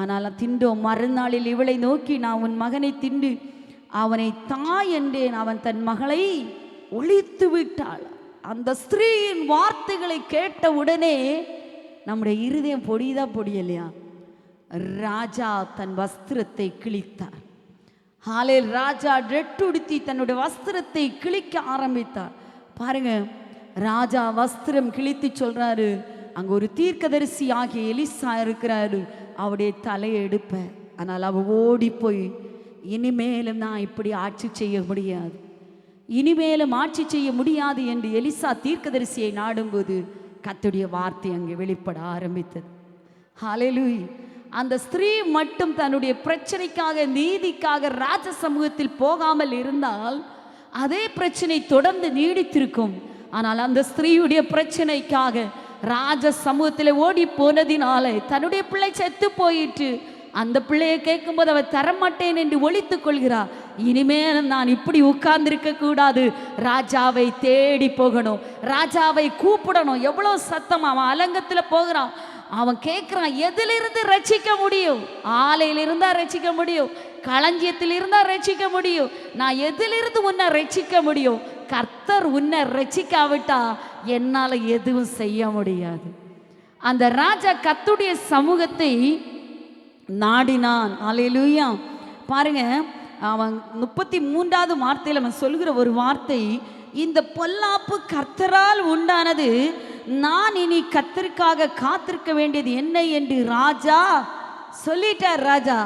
ஆனால் தின்றோம். மறுநாளில் இவளை நோக்கி, நான் உன் மகனை தின்று அவனை தாய் என்றேன், அவன் தன் மகளை ஒழித்து விட்டாள். அந்த ஸ்திரீயின் வார்த்தைகளை கேட்ட உடனே நம்முடைய இருதயம் பொடியதா பொடியலையா? ராஜா தன் வஸ்திரத்தை கிழித்தார். ஹாலேல் ராஜா ரெட்டுடுத்தி தன்னுடைய வஸ்திரத்தை கிழிக்க ஆரம்பித்தார். பாருங்க, ராஜா வஸ்திரம் கிழித்து சொல்றாரு, அங்க ஒரு தீர்க்கதரிசி ஆகிய எலிசா இருக்கிறாரு, அவருடைய தலையை எடுப்ப. ஆனால் அவ ஓடி போய், இனிமேலும் நான் இப்படி ஆட்சி செய்ய முடியாது, இனிமேலும் ஆட்சி செய்ய முடியாது என்று எலிசா தீர்க்கதரிசியை நாடும்போது கர்த்தருடைய வார்த்தை அங்கே வெளிப்பட ஆரம்பித்தது. ஹல்லேலூயா. அந்த ஸ்திரீ மட்டும் தன்னுடைய பிரச்சனைக்காக, நீதிக்காக ராஜ சமூகத்தில் போகாமல் இருந்தால் அதே பிரச்சனை தொடர்ந்து நீடித்திருக்கும். ஆனால் அந்த ஸ்திரீயுடைய பிரச்சனைக்காக ராஜ சமூகத்தில் ஓடி போனதினாலே தன்னுடைய பிள்ளை செத்து போயிட்டு, அந்த பிள்ளையை கேட்கும்போது அவ தரமாட்டேன் என்று ஒழித்துக் கொள்கிறார். இனிமேல் நான் இப்படி உட்கார்ந்திருக்க கூடாது, ராஜாவை தேடி போகணும், ராஜாவை கூப்பிடணும். எவ்வளோ சத்தம்! அவன் அலங்கத்தில் போகிறான், அவன் கேட்குறான், எதிலிருந்து ரட்சிக்க முடியும்? ஆலையில் இருந்தா ரட்சிக்க முடியும், களஞ்சியத்தில் இருந்தா ரட்சிக்க முடியும், நான் எதிலிருந்து உன்னை ரட்சிக்க முடியும்? கர்த்தர் உன்னை ரட்சிக்காவிட்டா என்னால் எதுவும் செய்ய முடியாது. அந்த ராஜா கர்த்தருடைய சமூகத்தை நாடினான். அல்லேலூயா. பாருங்க, அவன் 33வது வார்த்தையில் அவன் சொல்கிற ஒரு வார்த்தை, இந்த பொல்லாப்பு கர்த்தரால் உண்டானது, நான் இனி கர்த்தருக்காக காத்திருக்க வேண்டியது என்ன என்று ராஜா சொல்லிட்டார். ராஜா,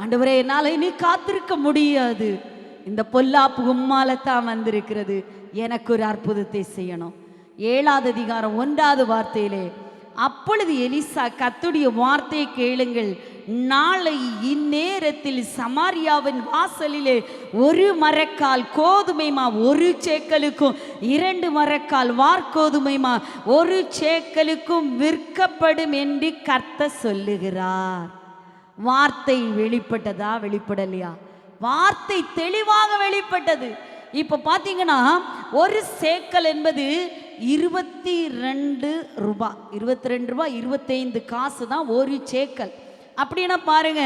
ஆண்டவரே, என்னால் இனி காத்திருக்க முடியாது, இந்த பொல்லாப்பு உம்மால தான் வந்திருக்கிறது, எனக்கு ஒரு அற்புதத்தை செய்யணும். 7வது அதிகாரம் 1வது வார்த்தையிலே, அப்பொழுது எலிசா, கர்த்தருடைய வார்த்தையை கேளுங்கள், நாளை இந்நேரத்தில் சமாரியாவின் வாசலிலே 1 மரக்கால் கோதுமை மா 1 சேக்கலுக்கும் 2 மரக்கால் வார்கோதுமை மா 1 சேக்கலுக்கும் விற்கப்படும் என்று கர்த்தர் சொல்லுகிறார். வார்த்தை வெளிப்பட்டதா, வெளிப்படலையா? வார்த்தை தெளிவாக வெளிப்பட்டது. இப்போ பார்த்தீங்கன்னா 1 சேக்கல் என்பது 22 ரூபாய், 22 ரூபாய் 25 காசு தான் 1 சேக்கல். அப்படின்னா பாருங்க,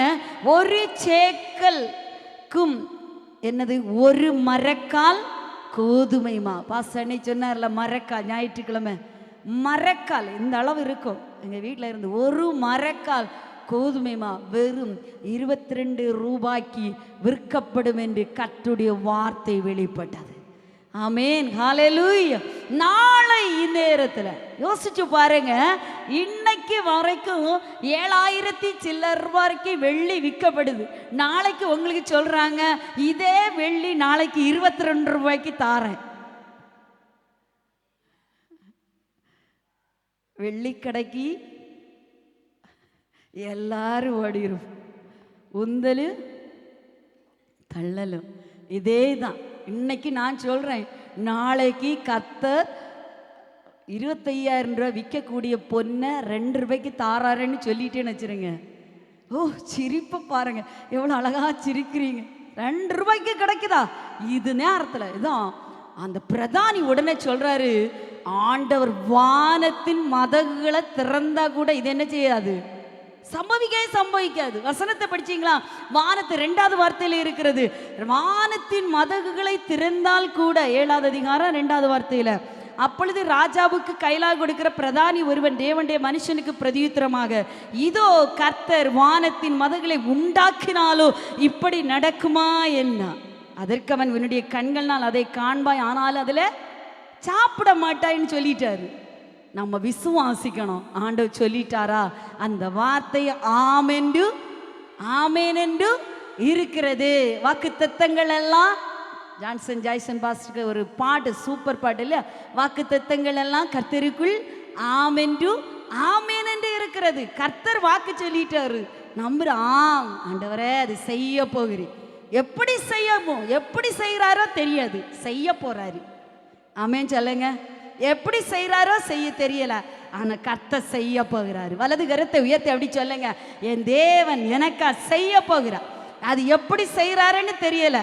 1 சேக்கலுக்கும் என்னது, 1 மரக்கால் கோதுமைமா. பாசனை சொன்னார்ல, மரக்கால், ஞாயிற்றுக்கிழமை மரக்கால் இந்த அளவு இருக்கும். எங்கள் வீட்டில் இருந்து 1 மரக்கால் கோதுமைமா வெறும் 22 ரூபாய்க்கு விற்கப்படும் என்று கர்த்தருடைய வார்த்தை வெளிப்பட்டது. ஆமென், ஹalleluya. நாளை இந்நேரத்தில் யோசிச்சு பாருங்க, இன்னைக்கு வரைக்கும் 7000 சில்லர் வரைக்கும் வெள்ளி விற்கப்படுது. நாளைக்கு உங்களுக்கு சொல்றாங்க இதே வெள்ளி நாளைக்கு 22 ரூபாய்க்கு தாரேன். வெள்ளி கடைக்கு எல்லாரும் ஓடிரும், உந்தலு தள்ளலும். இதே தான் இன்னைக்கு நான் சொல்றேன். நாளைக்கு கர்த்தர் 25,000 ரூபாய் விற்கக்கூடிய பொண்ணை 2 ரூபாய்க்கு தாராருன்னு சொல்லிட்டேன்னு வச்சுருங்க. ஓ, சிரிப்பை பாருங்க, எவ்வளோ அழகா சிரிக்கிறீங்க. 2 ரூபாய்க்கு கிடைக்குதா? இது நேரத்தில் இதான் அந்த பிரதானி உடனே சொல்றாரு, ஆண்டவர் வானத்தின் மதகுகளை திறந்தா கூட இது என்ன செய்யாது, சம்பவிக்காது. வசனத்தை படிச்சீங்களா? வானத்து 2வது வார்த்தையில இருக்கிறது, வானத்தின் மதகுகளை திறந்தால் கூட, 7வது அதிகாரம் 2வது வார்த்தையில. அப்பொழுது ராஜாவுக்கு கைலாக கொடுக்கிற பிரதானி ஒருவன் தேவனுடைய மனுஷனுக்கு பிரதியுத்தரமாக, இதோ கர்த்தர் வானத்தின் மதகுகளை உண்டாக்கினாலோ இப்படி நடக்குமா என்ன? அதற்கு அவன், உன்னுடைய கண்கள்னால் அதை காண்பாய், ஆனால் அதில் சாப்பிட மாட்டாய்ன்னு சொல்லிட்டாரு. நம்ம விசுவாசிக்கணும். ஆண்டவர் சொல்லிட்டாரா, அந்த வார்த்தையை ஆமென் என்று இருக்கிறது. வாக்கு தத்தங்கள் எல்லாம் ஜாய்சன் பாஸ்டருக்கு ஒரு பாட்டு, சூப்பர் பாட்டு இல்ல, வாக்கு தத்தங்கள் எல்லாம் கர்த்தருக்குள் ஆமென் என்று இருக்கிறது. கர்த்தர் வாக்கு சொல்லிட்டாரு, நம்புற. ஆண்டவரே அது செய்ய போகிறேன். எப்படி செய்யறாரோ தெரியாது, செய்ய போறாரு. ஆமென் சொல்லுங்க. எப்படி செய்யறாரோ செய்ய தெரியல, ஆனா கர்த்தர் செய்ய போகிறாரு. வலது கரத்தை உயர்த்தி அப்படி சொல்லுங்க, என் தேவன் எனக்கா செய்ய போகிறார். அது எப்படி செய்யறாருன்னு தெரியல.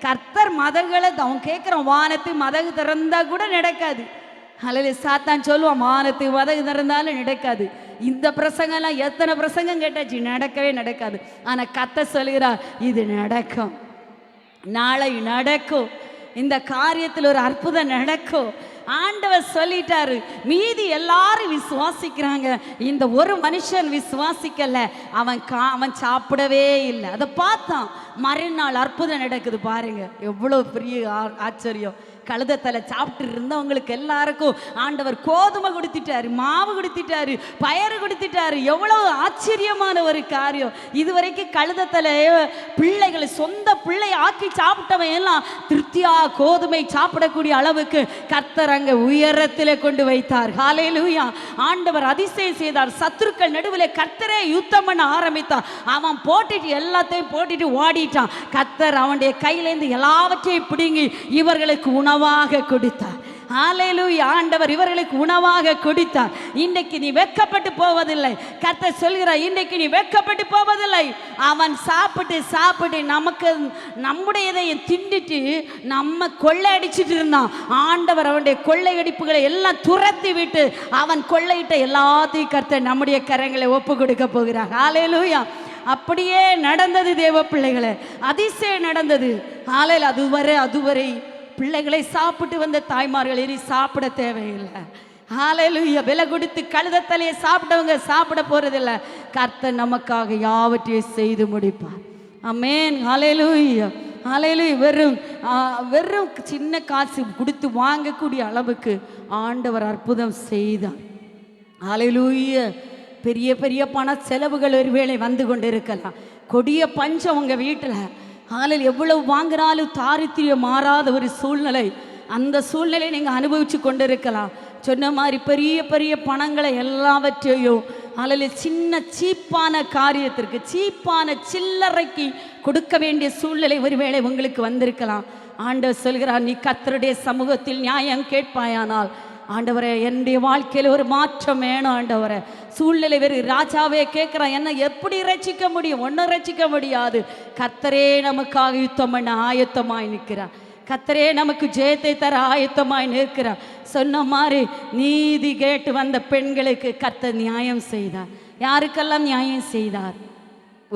கர்த்தர் மதகுகளை அவன் கேட்கிறான், வானத்து மதகு திறந்தா கூட நடக்காது. அல்ல சாத்தான் சொல்லுவான், வானத்து மதகு திறந்தாலும் நடக்காது. இந்த பிரசங்கம்லாம் எத்தனை பிரசங்கம் கேட்டாச்சு, நடக்கவே நடக்காது. ஆனா கர்த்தர் சொல்கிறார், இது நடக்கும், நாளை நடக்கும், இந்த காரியத்தில் ஒரு அற்புதம் நடக்கும். ஆண்டவர் சொல்லிட்டாரு. மீதி எல்லாரும் விசுவாசிக்கிறாங்க, இந்த ஒரு மனுஷன் விசுவாசிக்கல. அவன் சாப்பிடவே இல்லை. அதை பார்த்தான், மறுநாள் அற்புதம் நடக்குது. பாருங்க எவ்வளவு பெரிய ஆச்சரியம். கழுதத்தலை சாப்பிட்டு இருந்தவங்களுக்கு எல்லாருக்கும் ஆண்டவர் கோதுமை கொடுத்துட்டாரு, மாவு கொடுத்துட்டாரு, பயறு கொடுத்துட்டாரு. எவ்வளவு ஆச்சரியமான ஒரு காரியம். இதுவரைக்கும் கழுதத்தலை பிள்ளைகளை சொந்த பிள்ளை ஆக்கி சாப்பிட்டவன் எல்லாம் திருப்தியா கோதுமை சாப்பிடக்கூடிய அளவுக்கு கர்த்தர் அங்க உயரத்தில் கொண்டு வைத்தார். ஹல்லேலூயா. ஆண்டவர் அதிசயம் செய்தார். சத்துருக்கள் நடுவில் கர்த்தரே யுத்தம் பண்ண ஆரம்பித்தார். அவன் போட்டுட்டு எல்லாத்தையும் போட்டுட்டு ஓடிட்டான். கர்த்தர் அவனுடைய கையிலேருந்து எல்லாவற்றையும் பிடுங்கி இவர்களுக்கு உணவாக கொடுத்தார். ஹல்லேலூயா. ஆண்டவர் இவர்களுக்கு உணவாக கொடுத்தார். இன்றைக்கு நீ வெட்கப்பட்டு போவதில்லை. கர்த்தர் சொல்கிறார், இன்றைக்கு நீ வெட்கப்பட்டு போவதில்லை. அவன் சாப்பிட்டு நமக்கு நம்முடையதை திண்டிட்டு நம்ம கொள்ளையடிச்சிட்டு இருந்தான். ஆண்டவர் அவனுடைய கொள்ளையடிப்புகளை எல்லாம் துரத்தி விட்டு அவன் கொள்ளையிட்ட எல்லாத்தையும் கர்த்தர் நம்முடைய கரங்களை ஒப்பு கொடுக்க போகிறார். ஹல்லேலூயா. அப்படியே நடந்தது தேவ பிள்ளைகளே, அதிசயம் நடந்தது. அதுவரை பிள்ளைகளை சாப்பிட்டு வந்த தாய்மார்கள் இனி சாப்பிட தேவையில்லை. ஹல்லேலூயா. விலை கொடுத்து கழுதத்தலையை சாப்பிட்டவங்க சாப்பிட போறதில்லை. கர்த்தர் நமக்காக யாவற்றையும் செய்து முடிப்பார். ஆமென். ஹல்லேலூயா. ஹல்லேலூயா. வெறும் சின்ன காசு கொடுத்து வாங்கக்கூடிய அளவுக்கு ஆண்டவர் அற்புதம் செய்தார். ஹல்லேலூயா. பெரிய பெரிய பண செலவுகள் ஒருவேளை வந்து கொண்டு இருக்கலாம். கொடிய பஞ்சம் உங்க வீட்டில், ஆனால் எவ்வளவு வாங்கினாலும் தாரித்திரியம் மாறாத ஒரு சூழ்நிலை. அந்த சூழ்நிலையை நீங்கள் அனுபவித்து கொண்டு இருக்கலாம். சொன்ன மாதிரி பெரிய பெரிய பணங்களை எல்லாவற்றையும் அதில் சின்ன சீப்பான காரியத்திற்கு, சீப்பான சில்லறைக்கு கொடுக்க வேண்டிய சூழ்நிலை ஒருவேளை உங்களுக்கு வந்திருக்கலாம். ஆண்டவர் சொல்கிறார், நீ கர்த்தருடைய சமூகத்தில் நியாயம் கேட்பாயானால், ஆண்டவரே என்னுடைய வாழ்க்கையில் ஒரு மாற்றம் வேணும் ஆண்டவரே. சூழ்நிலை வேறு. ராஜாவே கேட்குறான், என்ன எப்படி ரட்சிக்க முடியும்? ஒன்றும் ரட்சிக்க முடியாது. கர்த்தரே நமக்காக யுத்தம் பண்ண ஆயத்தமாய் நிற்கிறார். கர்த்தரே நமக்கு ஜெயத்தை தர ஆயத்தமாய் நிற்கிறார். சொன்ன மாதிரி நீதி கேட்டு வந்த பெண்களுக்கு கர்த்தர் நியாயம் செய்தார். யாருக்கெல்லாம் நியாயம் செய்தார்?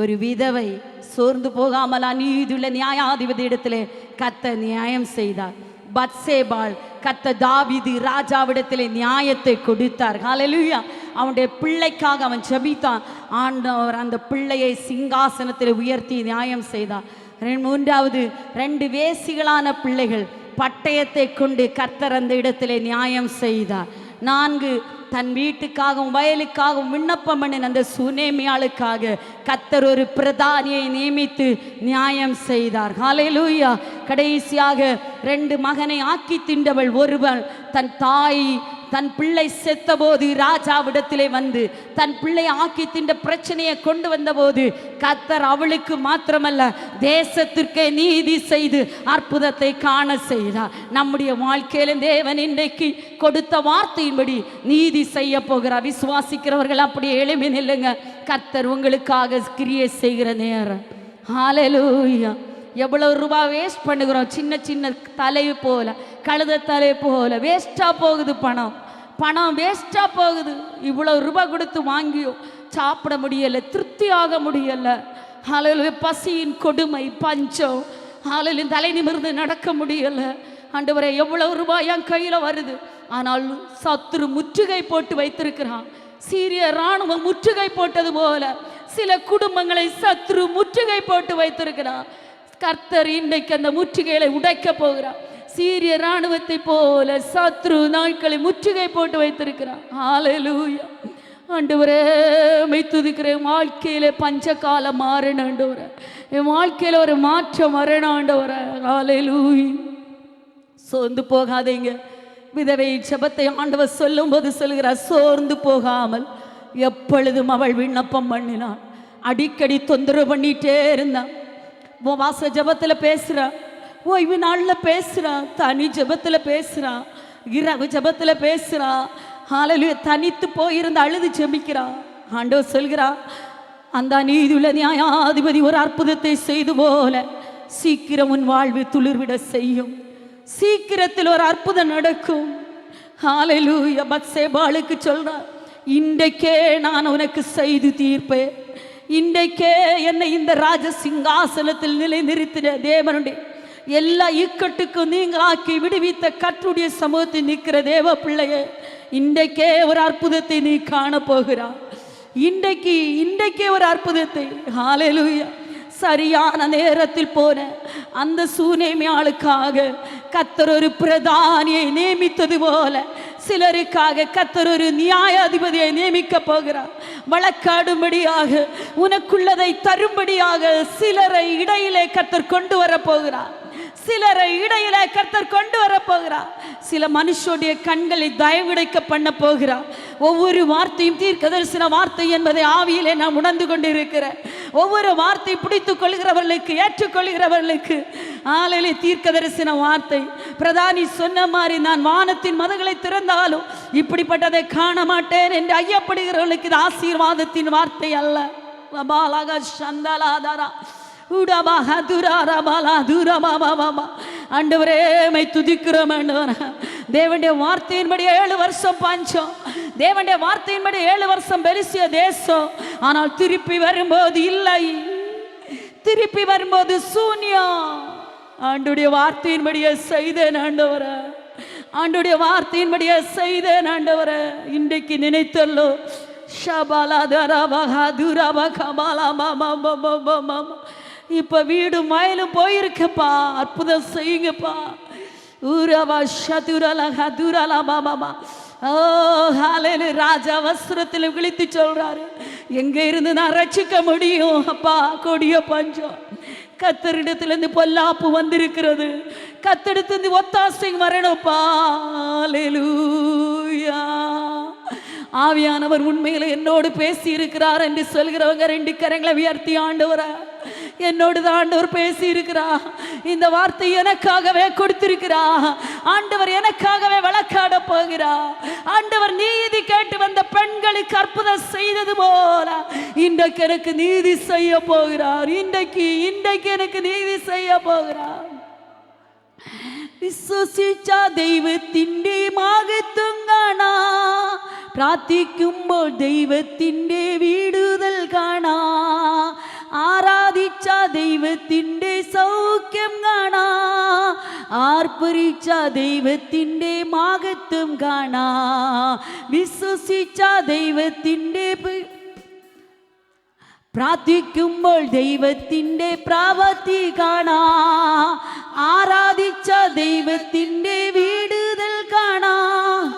ஒரு விதவை சோர்ந்து போகாமலா நீதியுள்ள நியாயாதிபதி இடத்திலே கர்த்தர் நியாயம் செய்தார். பத்சேபாள் கர்த்தர் தாவீது ராஜாவிடத்திலே நியாயத்தை கொடுத்தார். ஹல்லேலூயா. அவனுடைய பிள்ளைக்காக அவன் ஜெபித்தான். ஆண்டவர் அந்த பிள்ளையை சிங்காசனத்தில் உயர்த்தி நியாயம் செய்தார். 3வது 2 வேசிகளான பிள்ளைகள் பட்டயத்தை கொண்டு கர்த்தர் அந்த இடத்திலே நியாயம் செய்தார். 4 தன் வீட்டுக்காகவும் வயலுக்காகவும் விண்ணப்பம் பண்ணின அந்த சுனேமியாளுக்காக கர்த்தர் ஒரு பிரதானியை நியமித்து நியாயம் செய்தார். ஹல்லேலூயா. கடைசியாக 2 மகனை ஆக்கி தின்றவள் ஒருவள் தன் தாய் தன் பிள்ளை செத்தபோது ராஜாவிடத்திலே வந்து தன் பிள்ளை ஆக்கி தின்ற பிரச்சனையை கொண்டு வந்தபோது கர்த்தர் அவளுக்கு மாத்திரமல்ல தேசத்திற்கே நீதி செய்து அற்புதத்தை காண செய்தார். நம்முடைய வாழ்க்கையில தேவன் இன்றைக்கு கொடுத்த வார்த்தையின்படி நீதி செய்ய போகிறார். விசுவாசிக்கிறவர்கள் அப்படியே எழுப்பி நில்லுங்க. கர்த்தர் உங்களுக்காக கிரியை செய்கிற நேரம். ஹல்லேலூயா. எவ்வளவு ரூபாய் வேஸ்ட் பண்ணுகிறோம். சின்ன சின்ன தலை போல கழுத தலை போல வேஸ்டா போகுது. பணம் வேஸ்டா போகுது. இவ்வளவு ரூபாய் கொடுத்து வாங்கியோ சாப்பிட முடியல, திருப்தி ஆக முடியல. ஹல்லேலூயா. பசியின் கொடுமை, பஞ்சம். ஹல்லேலூயா. தலை நிமிர்ந்து நடக்க முடியல. ஆண்டவரே, எவ்வளவு ரூபாய் என் கையில வருது, ஆனால் சத்துரு முற்றுகை போட்டு வைத்திருக்கிறான். சீரிய இராணுவம் முற்றுகை போட்டது போல சில குடும்பங்களை சத்துரு முற்றுகை போட்டு வைத்திருக்கிறான். கர்த்தர் இன்றைக்கு அந்த முற்றுகைகளை உடைக்க போகிறார். சீரிய இராணுவத்தை போல சத்ரு நாட்களை முற்றுகை போட்டு வைத்திருக்கிறார். ஹல்லேலூயா. ஆண்டவரே, உம்மை துதிக்கிறேன். வாழ்க்கையில பஞ்சகாலம் மாறணும் ஆண்டவரே. என் வாழ்க்கையில ஒரு மாற்றம் வரணும் ஆண்டவரே. ஹல்லேலூயா. சோர்ந்து போகாதீங்க. விதவை ஜெபத்தை ஆண்டவர் சொல்லும் போது சொல்கிறார், சோர்ந்து போகாமல் எப்பொழுதும் அவள் விண்ணப்பம் பண்ணினாள். அடிக்கடி தொந்தரவு பண்ணிட்டே இருந்தான். வாச ஜபத்தில் பேசுறா, ஓய்வு நாளில் பேசுறா, தனி ஜபத்தில் பேசுறா, இரவு ஜபத்தில் பேசுறா. ஹல்லேலூயா. தனித்து போயிருந்து அழுது ஜெபிக்கிறா. ஆண்டவர் சொல்கிறா, அந்த நீதியுள்ள நியாயாதிபதி ஒரு அற்புதத்தை செய்து போல சீக்கிரம் உன் வாழ்வு துளிர்விட செய்யும். சீக்கிரத்தில் ஒரு அற்புதம் நடக்கும். ஹல்லேலூயா. பத்சேபாளுக்கு சொல்றா, இன்றைக்கே நான் உனக்கு செய்து தீர்ப்பேன். இன்றைக்கே என்னை இந்த ராஜ சிங்காசனத்தில் நிலைநிறுத்தின தேவனுடைய எல்லா இக்கட்டுக்கும் நீங்களாக்கி விடுவித்த கர்த்தருடைய சமூகத்தில் நிற்கிற தேவ பிள்ளையே, இன்றைக்கே ஒரு அற்புதத்தை நீ காண போகிறாய். இன்றைக்கே ஒரு அற்புதத்தை. ஹல்லேலூயா. சரியான நேரத்தில் போன அந்த சூனேமியாளுக்காக கர்த்தர் ஒரு பிரதானியை நியமித்தது போல சிலருக்காக கர்த்தர் ஒரு நியாயாதிபதியை நியமிக்க போகிறார். வழக்காடும்படியாக, உனக்குள்ளதை தரும்படியாக சிலரை இடையிலே கர்த்தர் கொண்டு வர போகிறார். சில மனுஷனுடைய கண்களை தயவுடைக்க பண்ண போகிறார். ஒவ்வொரு வார்த்தையும் தீர்க்கதரிசன வார்த்தை என்பதை ஆவியிலே நான் உணர்ந்து கொண்டிருக்கிறேன். ஒவ்வொரு வார்த்தை பிடித்துக் கொள்கிறவர்களுக்கு, ஏற்றுக்கொள்கிறவர்களுக்கு ஆலையிலே தீர்க்கதரிசன வார்த்தை. பிரதானி சொன்ன மாதிரி, நான் வானத்தின் மதகளை திறந்தாலும் இப்படிப்பட்டதை காண மாட்டேன் என்று ஐயப்படுகிறவர்களுக்கு இது ஆசீர்வாதத்தின் வார்த்தை அல்ல. ஆண்டவரே, மை துதிக்கிறோம் ஆண்டவரே. தேவனுடைய வார்த்தையின்படி 7 வருஷம் பஞ்சம், தேவனுடைய வார்த்தையின்படி 7 வருஷம் பெருசிய தேசம். ஆனால் திருப்பி வரும்போது இல்லை, திருப்பி வரும்போது சூன்யம். ஆண்டுடைய வார்த்தையின்படியே செய்தேன் ஆண்டவரே, ஆண்டுடைய வார்த்தையின்படியே செய்தேன் ஆண்டவரே. இன்றைக்கு நினைத்தல்லோ இப்ப வீடு மயிலும் போயிருக்கப்பா, அற்புதம் செய்யுங்கப்பா. ராஜா வஸ்திரத்தில் விழித்து சொல்றாரு, எங்க இருந்து நான் ரட்சிக்க முடியும் அப்பா? கொடிய பஞ்சம், கத்தரிடத்திலிருந்து பொல்லாப்பு வந்திருக்கிறது, கத்தெடுத்து ஒத்தாசை வரணும்ப்பா. ஹல்லேலூயா. ஆவியானவர் உண்மையில என்னோடு பேசி இருக்கிறார் என்று சொல்கிறவங்க 2 கரங்களை உயர்த்தி, ஆண்டவரே, என்னோடு தான் ஆண்டவர் பேசி இருக்கிறா. இந்த வார்த்தை எனக்காகவே கொடுத்திருக்கிறா. ஆண்டவர் எனக்காகவே வழக்காட போகிறா. ஆண்டவர் நீதி கேட்டு வந்த பெண்களுக்கு அற்புதம் செய்தது போல இன்றைக்கு எனக்கு நீதி செய்ய போகிறார். இன்றைக்கு எனக்கு நீதி செய்ய போகிறார். വിശ്വസിച്ച ദൈവത്തിൻ്റെ മഹത്വം കാണാം, പ്രാർത്ഥിക്കുമ്പോൾ ദൈവത്തിൻ്റെ വിടുതൽ കാണാം, ആരാധിച്ച ദൈവത്തിൻ്റെ സൗഖ്യം കാണാം, ആർപ്പരിച്ച ദൈവത്തിൻ്റെ മഹത്വം കാണാം, വിശ്വസിച്ച ദൈവത്തിൻ്റെ പ്രാർത്ഥിക്കുമ്പോൾ ദൈവത്തിൻ്റെ പ്രവൃത്തി കാണാം, ആരാധിച്ച ദൈവത്തിൻ്റെ വിടുതൽ കാണാം,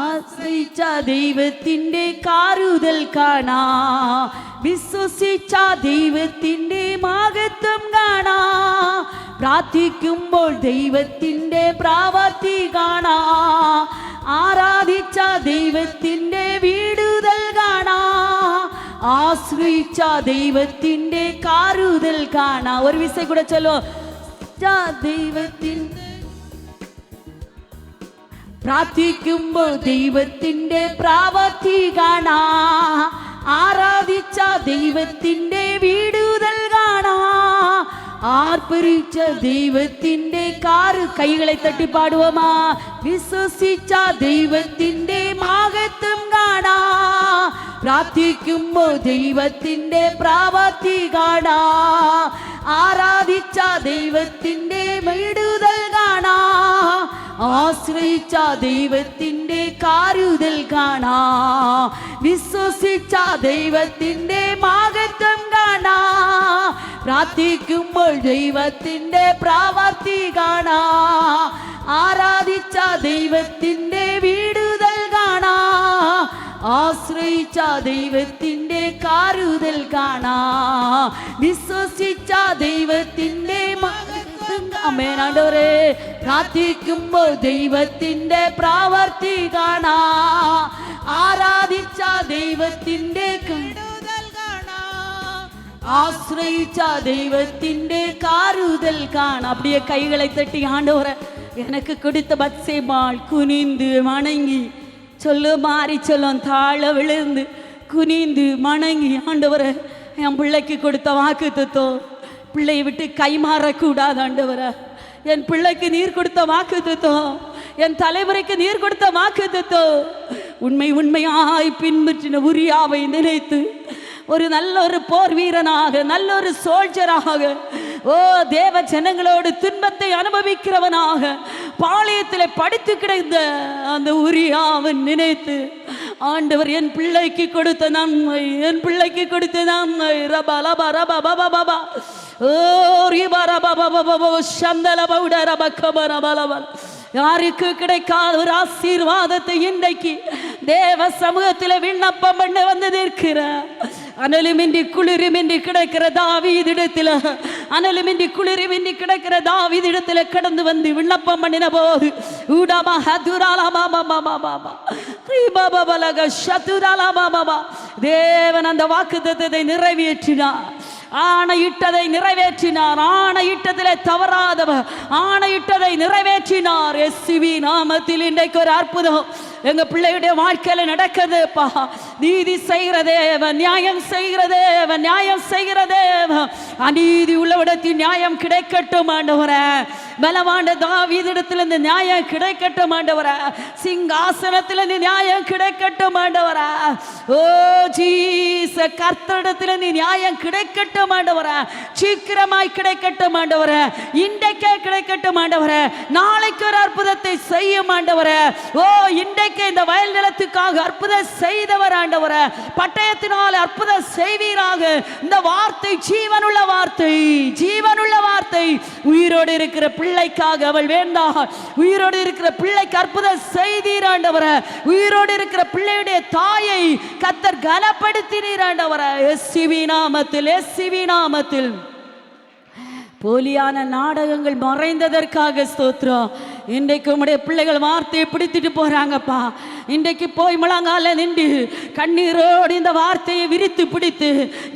ആശ്രയിച്ച ദൈവത്തിൻ്റെ കാരുതൽ കാണാം, വിശ്വസിച്ച ദൈവത്തിൻ്റെ മഹത്വം കാണാം. പ്രാർത്ഥിക്കുമ്പോൾ ദൈവത്തിൻ്റെ പ്രവൃത്തി കാണാം, ആരാധിച്ച ദൈവത്തിൻ്റെ വിടുതൽ കാണാം, ആശ്രയിച്ച ദൈവത്തിൻ്റെ കാരുതൽ കാണാം. ഒരു വിഷയം കൂടെ ചൊല്ലോ. ദൈവത്തിൻ്റെ പ്രാർത്ഥിക്കുമ്പോൾ ദൈവത്തിൻ്റെ പ്രവൃത്തി കാണാം, ആരാധിച്ച ദൈവത്തിൻ്റെ വിടുതൽ കാണാം, ആർപ്പരിച്ച ദൈവത്തിൻ്റെ കൈകളെ തട്ടി പാടുവമാ. വിശ്വസിച്ച ദൈവത്തിൻ്റെ മഹത്വം കാണാം. പ്രാർത്ഥിക്കുമ്പോൾ ദൈവത്തിൻ്റെ പ്രവൃത്തി കാണാം, ആരാധിച്ച ദൈവത്തിൻ്റെ വിടുതൽ കാണാം, ആശ്രയിച്ച ദൈവത്തിൻ്റെ കാരുതൽ കാണാം, വിശ്വസിച്ച ദൈവത്തിൻ്റെ മഹത്വം കാണാം. പ്രാർത്ഥിക്കുമ്പോൾ ദൈവത്തിൻ്റെ പ്രവൃത്തി കാണാം, ആരാധിച്ച ദൈവത്തിൻ്റെ വിടുതൽ കാണാം, ആശ്രയിച്ച ദൈവത്തിൻ്റെ കാരുതൽ കാണാം, വിശ്വസിച്ച ദൈവത്തിൻ്റെ അമ്മേനാണ്ടവരെ. പ്രാർത്ഥിക്കുമ്പോൾ ദൈവത്തിൻ്റെ പ്രവൃത്തി കാണാം, ആരാധിച്ച ദൈവത്തിൻ്റെ വിടുതൽ കാണാം, ஆசிரியிச்ச தெய்வத்திൻ്റെ காருதல் காண. அப்படியே கைகளை தட்டி ஆண்டவரே எனக்கு கொடுத்த பத்சேபாள் குனிந்து வணங்கி சொல்லு மாறி சொல்லும் தாழ விழுந்து குனிந்து வணங்கி ஆண்டவரே என் பிள்ளைக்கு கொடுத்த வாக்கு தத்துவம் பிள்ளையை விட்டு கைமாறக்கூடாது ஆண்டவரே. என் பிள்ளைக்கு நீர் கொடுத்த வாக்கு தத்துவம், என் தலைமுறைக்கு நீர் கொடுத்த வாக்கு தத்துவம் உண்மையாய் பின்பற்றின உரியாவை நினைத்து ஒரு நல்ல ஒரு போர் வீரனாக நல்ல ஒரு சோல்ஜராக ஓ தேவ ஜனங்களோடு துன்பத்தை அனுபவிக்கிறவனாக பாளையத்தில் படித்து கிடந்த அந்த உரியாவன் நினைத்து ஆண்டவர் என் பிள்ளைக்கு கொடுத்த நன்மை என் பிள்ளைக்கு கொடுத்த நன்மை ரபா லபா ரபா பபா பபா ஓ ரிபா ரபா பபா பபா சந்தல பவுட ரபா கபா ரபா லபா. யாருக்கு கிடைக்காத ஒரு ஆசீர்வாதத்தை இன்றைக்கு தேவ சமூகத்தில் விண்ணப்பம் பண்ண வந்து நிற்கிற அனலுமின்றி குளிருமின்றி கிடக்கிற தாவீதிடத்தில் அனலுமின்றி குளிருமின்றி கிடக்கிற தாவீதிடத்தில் கடந்து வந்து விண்ணப்பம் பண்ணின போது தேவன் அந்த வாக்குத்தத்தத்தை நிறைவேற்றினார். ஆணையிட்டதை நிறைவேற்றினார். ஆணையிட்டதிலே தவறாதவர் ஆணையிட்டதை நிறைவேற்றினார். இயேசுவி நாமத்தில் இன்றைக்கு ஒரு அற்புதம் எங்க பிள்ளையுடைய வாழ்க்கையில நடக்குதுப்பா. நீதி செய்கிற தேவன், நியாயம் செய்கிற தேவன், நியாயம் செய்கிற தேவன். அநீதி உள்ளவிடத்தில் நியாயம் கிடைக்கட்டும் ஆண்டவரே. பலவான தாவீதிடத்திலிருந்து நியாயம் கிடைக்கட்டும் ஆண்டவரே. சிங்காசனத்திலிருந்து நியாயம் கிடைக்கட்டும் ஆண்டவரே. ஓ ஜீச கர்த்தரிடத்திலிருந்து நியாயம் கிடைக்கட்டும் ஆண்டவரே. சீக்கிரமாய் கிடைக்கட்டும் ஆண்டவரே. இன்றைக்கே கிடைக்கட்டும் ஆண்டவரே. நாளைக்கு ஒரு அற்புதத்தை செய்யும் ஆண்டவரே. ஓ இன்றைக்கு இந்த வயல் நிலத்துக்காக அற்புதம் செய்தவர் ஆண்டவரே. பட்டயத்தினால் அற்புதம் செய்வீராக. இந்த வார்த்தை ஜீவனுள்ள வார்த்தை, ஜீவனுள்ள வார்த்தை. உயிரோடு இருக்கிற பிள்ளைக்காக அவள் வேண்டாம். உயிரோடு இருக்கிற பிள்ளைக்கு அற்புதம் செய்தீர் ஆண்டவரே. உயிரோடு இருக்கிற பிள்ளையுடைய தாயை கர்த்தர் கனப்படுத்தினீர் ஆண்டவரே. இயேசுவின் நாமத்தில், இயேசுவின் நாமத்தில். போலியான நாடகங்கள் மறைந்ததற்காக ஸ்தோத்திரம். இன்றைக்கு உம்முடைய பிள்ளைகள் வார்த்தையை பிடித்துட்டு போறாங்கப்பா. இன்றைக்கு போய் முழங்கால நின்று கண்ணீரோடு இந்த வார்த்தையை விரித்து பிடித்து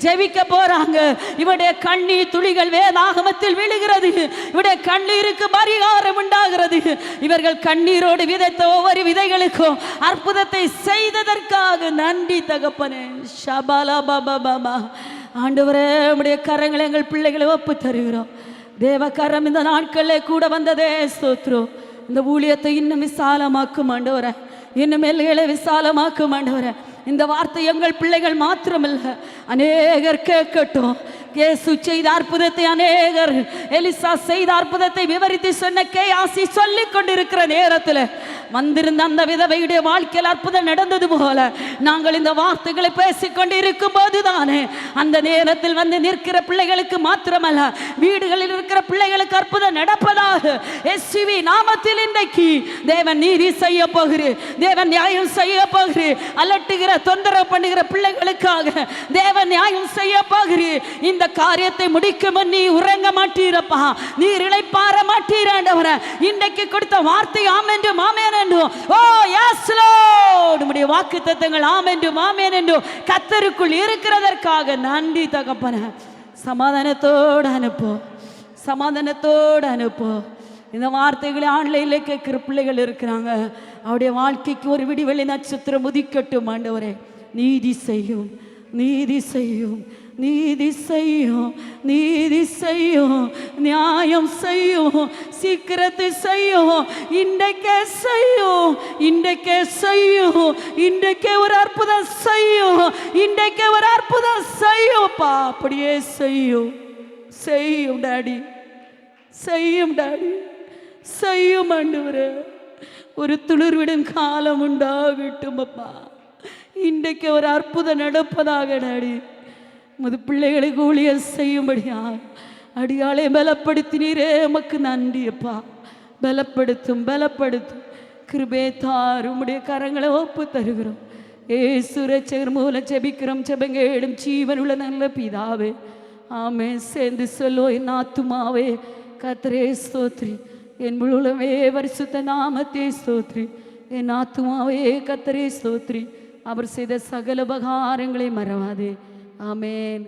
ஜெபிக்க போறாங்க. இவருடைய கண்ணீர் துளிகள் வேதாகமத்தில் விழுகிறது. இவருடைய கண்ணீருக்கு பரிகாரம் உண்டாகிறது. இவர்கள் கண்ணீரோடு விதைத்த ஒவ்வொரு விதைகளுக்கும் அற்புதத்தை செய்ததற்காக நன்றி தகப்பனே. ஷபாலா பாபா பாபா. ஆண்டவரே உம்முடைய கரங்களை எங்கள் பிள்ளைகளை ஒப்பு தருகிறோம். தேவக்கரம் இந்த நாட்களில் கூட வந்ததே ஸ்தோத்திரம். இந்த ஊழியத்தை இன்னும் விசாலமாக்கும் ஆண்டவரே. இன்னும் எல்லைகளை விசாலமாக்கும் ஆண்டவரே. இந்த வார்த்தை எங்கள் பிள்ளைகள் மாத்திரமல்ல, அநேகர் கேட்கட்டும். இயேசு செய்த அற்புதத்தை அநேகர், எலிசா செய்த அற்புதத்தை விவரித்து சொன்ன கேயாசி சொல்லிக் கொண்டிருக்கிற நேரத்தில் வந்திருந்த அந்த விதவையுடைய வாழ்க்கையில் அற்புதம் நடந்தது போல நாங்கள் இந்த வார்த்தைகளை பேசிக்கொண்டு இருக்கும் போதுதானே அந்த நேரத்தில் வந்து நிற்கிற பிள்ளைகளுக்கு மாத்திரமல்ல, வீடுகளில் இருக்கிற பிள்ளைகளுக்கு அற்புதம் நடப்பதாக இயேசுவி நாமத்தில் இன்றைக்கு தேவன் நீதி செய்ய போகிறேன், தேவன் நியாயம் செய்ய போகிறேன். அலட்டுகிற தொந்தரவு பண்ணுகிற பிள்ளைகளுக்காக தேவன் நியாயம் செய்ய போகிறேன். இந்த காரியத்தை முடிக்கும் முன் நீ உறங்க மாட்டீரப்பா, நீர் இளைப்பாற மாட்டீராண்டவரே. இன்றைக்கு கொடுத்த வார்த்தை ஆமென்றும் ஆமென் என்றும், ஓ எஸ் லார்ட், உம்முடைய வாக்குத்தத்தங்கள் ஆமென்றும் ஆமென் என்றும் கர்த்தருக்குள் இருக்கிறதற்காக நன்றி தகப்பனே. சமாதானத்தோடு அனுப்போ, சமாதானத்தோடு அனுப்போ. இந்த வார்த்தைகளை ஆன்லைனில் கேட்குற பிள்ளைகள் இருக்கிறாங்க, அவருடைய வாழ்க்கைக்கு ஒரு விடிவெளி நட்சத்திரம் உதிக்கட்டும் ஆண்டவரே. நீதி செய்யும், நீதி செய்யும், நீதி செய்யும், நீதி செய்யும், நியாயம் செய்யும், சீக்கிரத்தை செய்யும், இன்றைக்கே செய்யும், இன்றைக்கே செய்யும், இன்றைக்கே ஒரு அற்புதம் செய்யும், இன்றைக்கே ஒரு அற்புதம் செய்யும்ப்பா. அப்படியே செய்யும், செய்யும் டாடி, செய்யும் டாடி, செய்யும் ஆண்டவரே. ஒரு துளிர்விடும் காலம் உண்டாகட்டும் அப்பா. இன்றைக்கு ஒரு அற்புதம் நடப்பதாக டாடி. முது பிள்ளைகளுக்கு ஊழியம் செய்யும்படியா அடியாளை பலப்படுத்தினீரே, உமக்கு நன்றி அப்பா. பலப்படுத்தும், பலப்படுத்தும், கிருபை தாரும், உம்முடைய கரங்களை ஒப்பு தருகிறோம். ஏசு ரட்சகர் மூலம் ஜெபிக்கிறோம், ஜெபங்கேடும் ஜீவனுள்ள நல்ல பிதாவே, ஆமே. சேர்ந்து சொல்லோ, என் ஆத்துமாவே கர்த்தரே ஸ்தோத்ரி, என் முழுமே பரிசுத்த நாமத்தே ஸ்தோத்ரி, என் ஆத்துமாவே கர்த்தரே ஸ்தோத்ரி, அவர் செய்த சகல உபகாரங்களை மறவாதே. ஆமென்.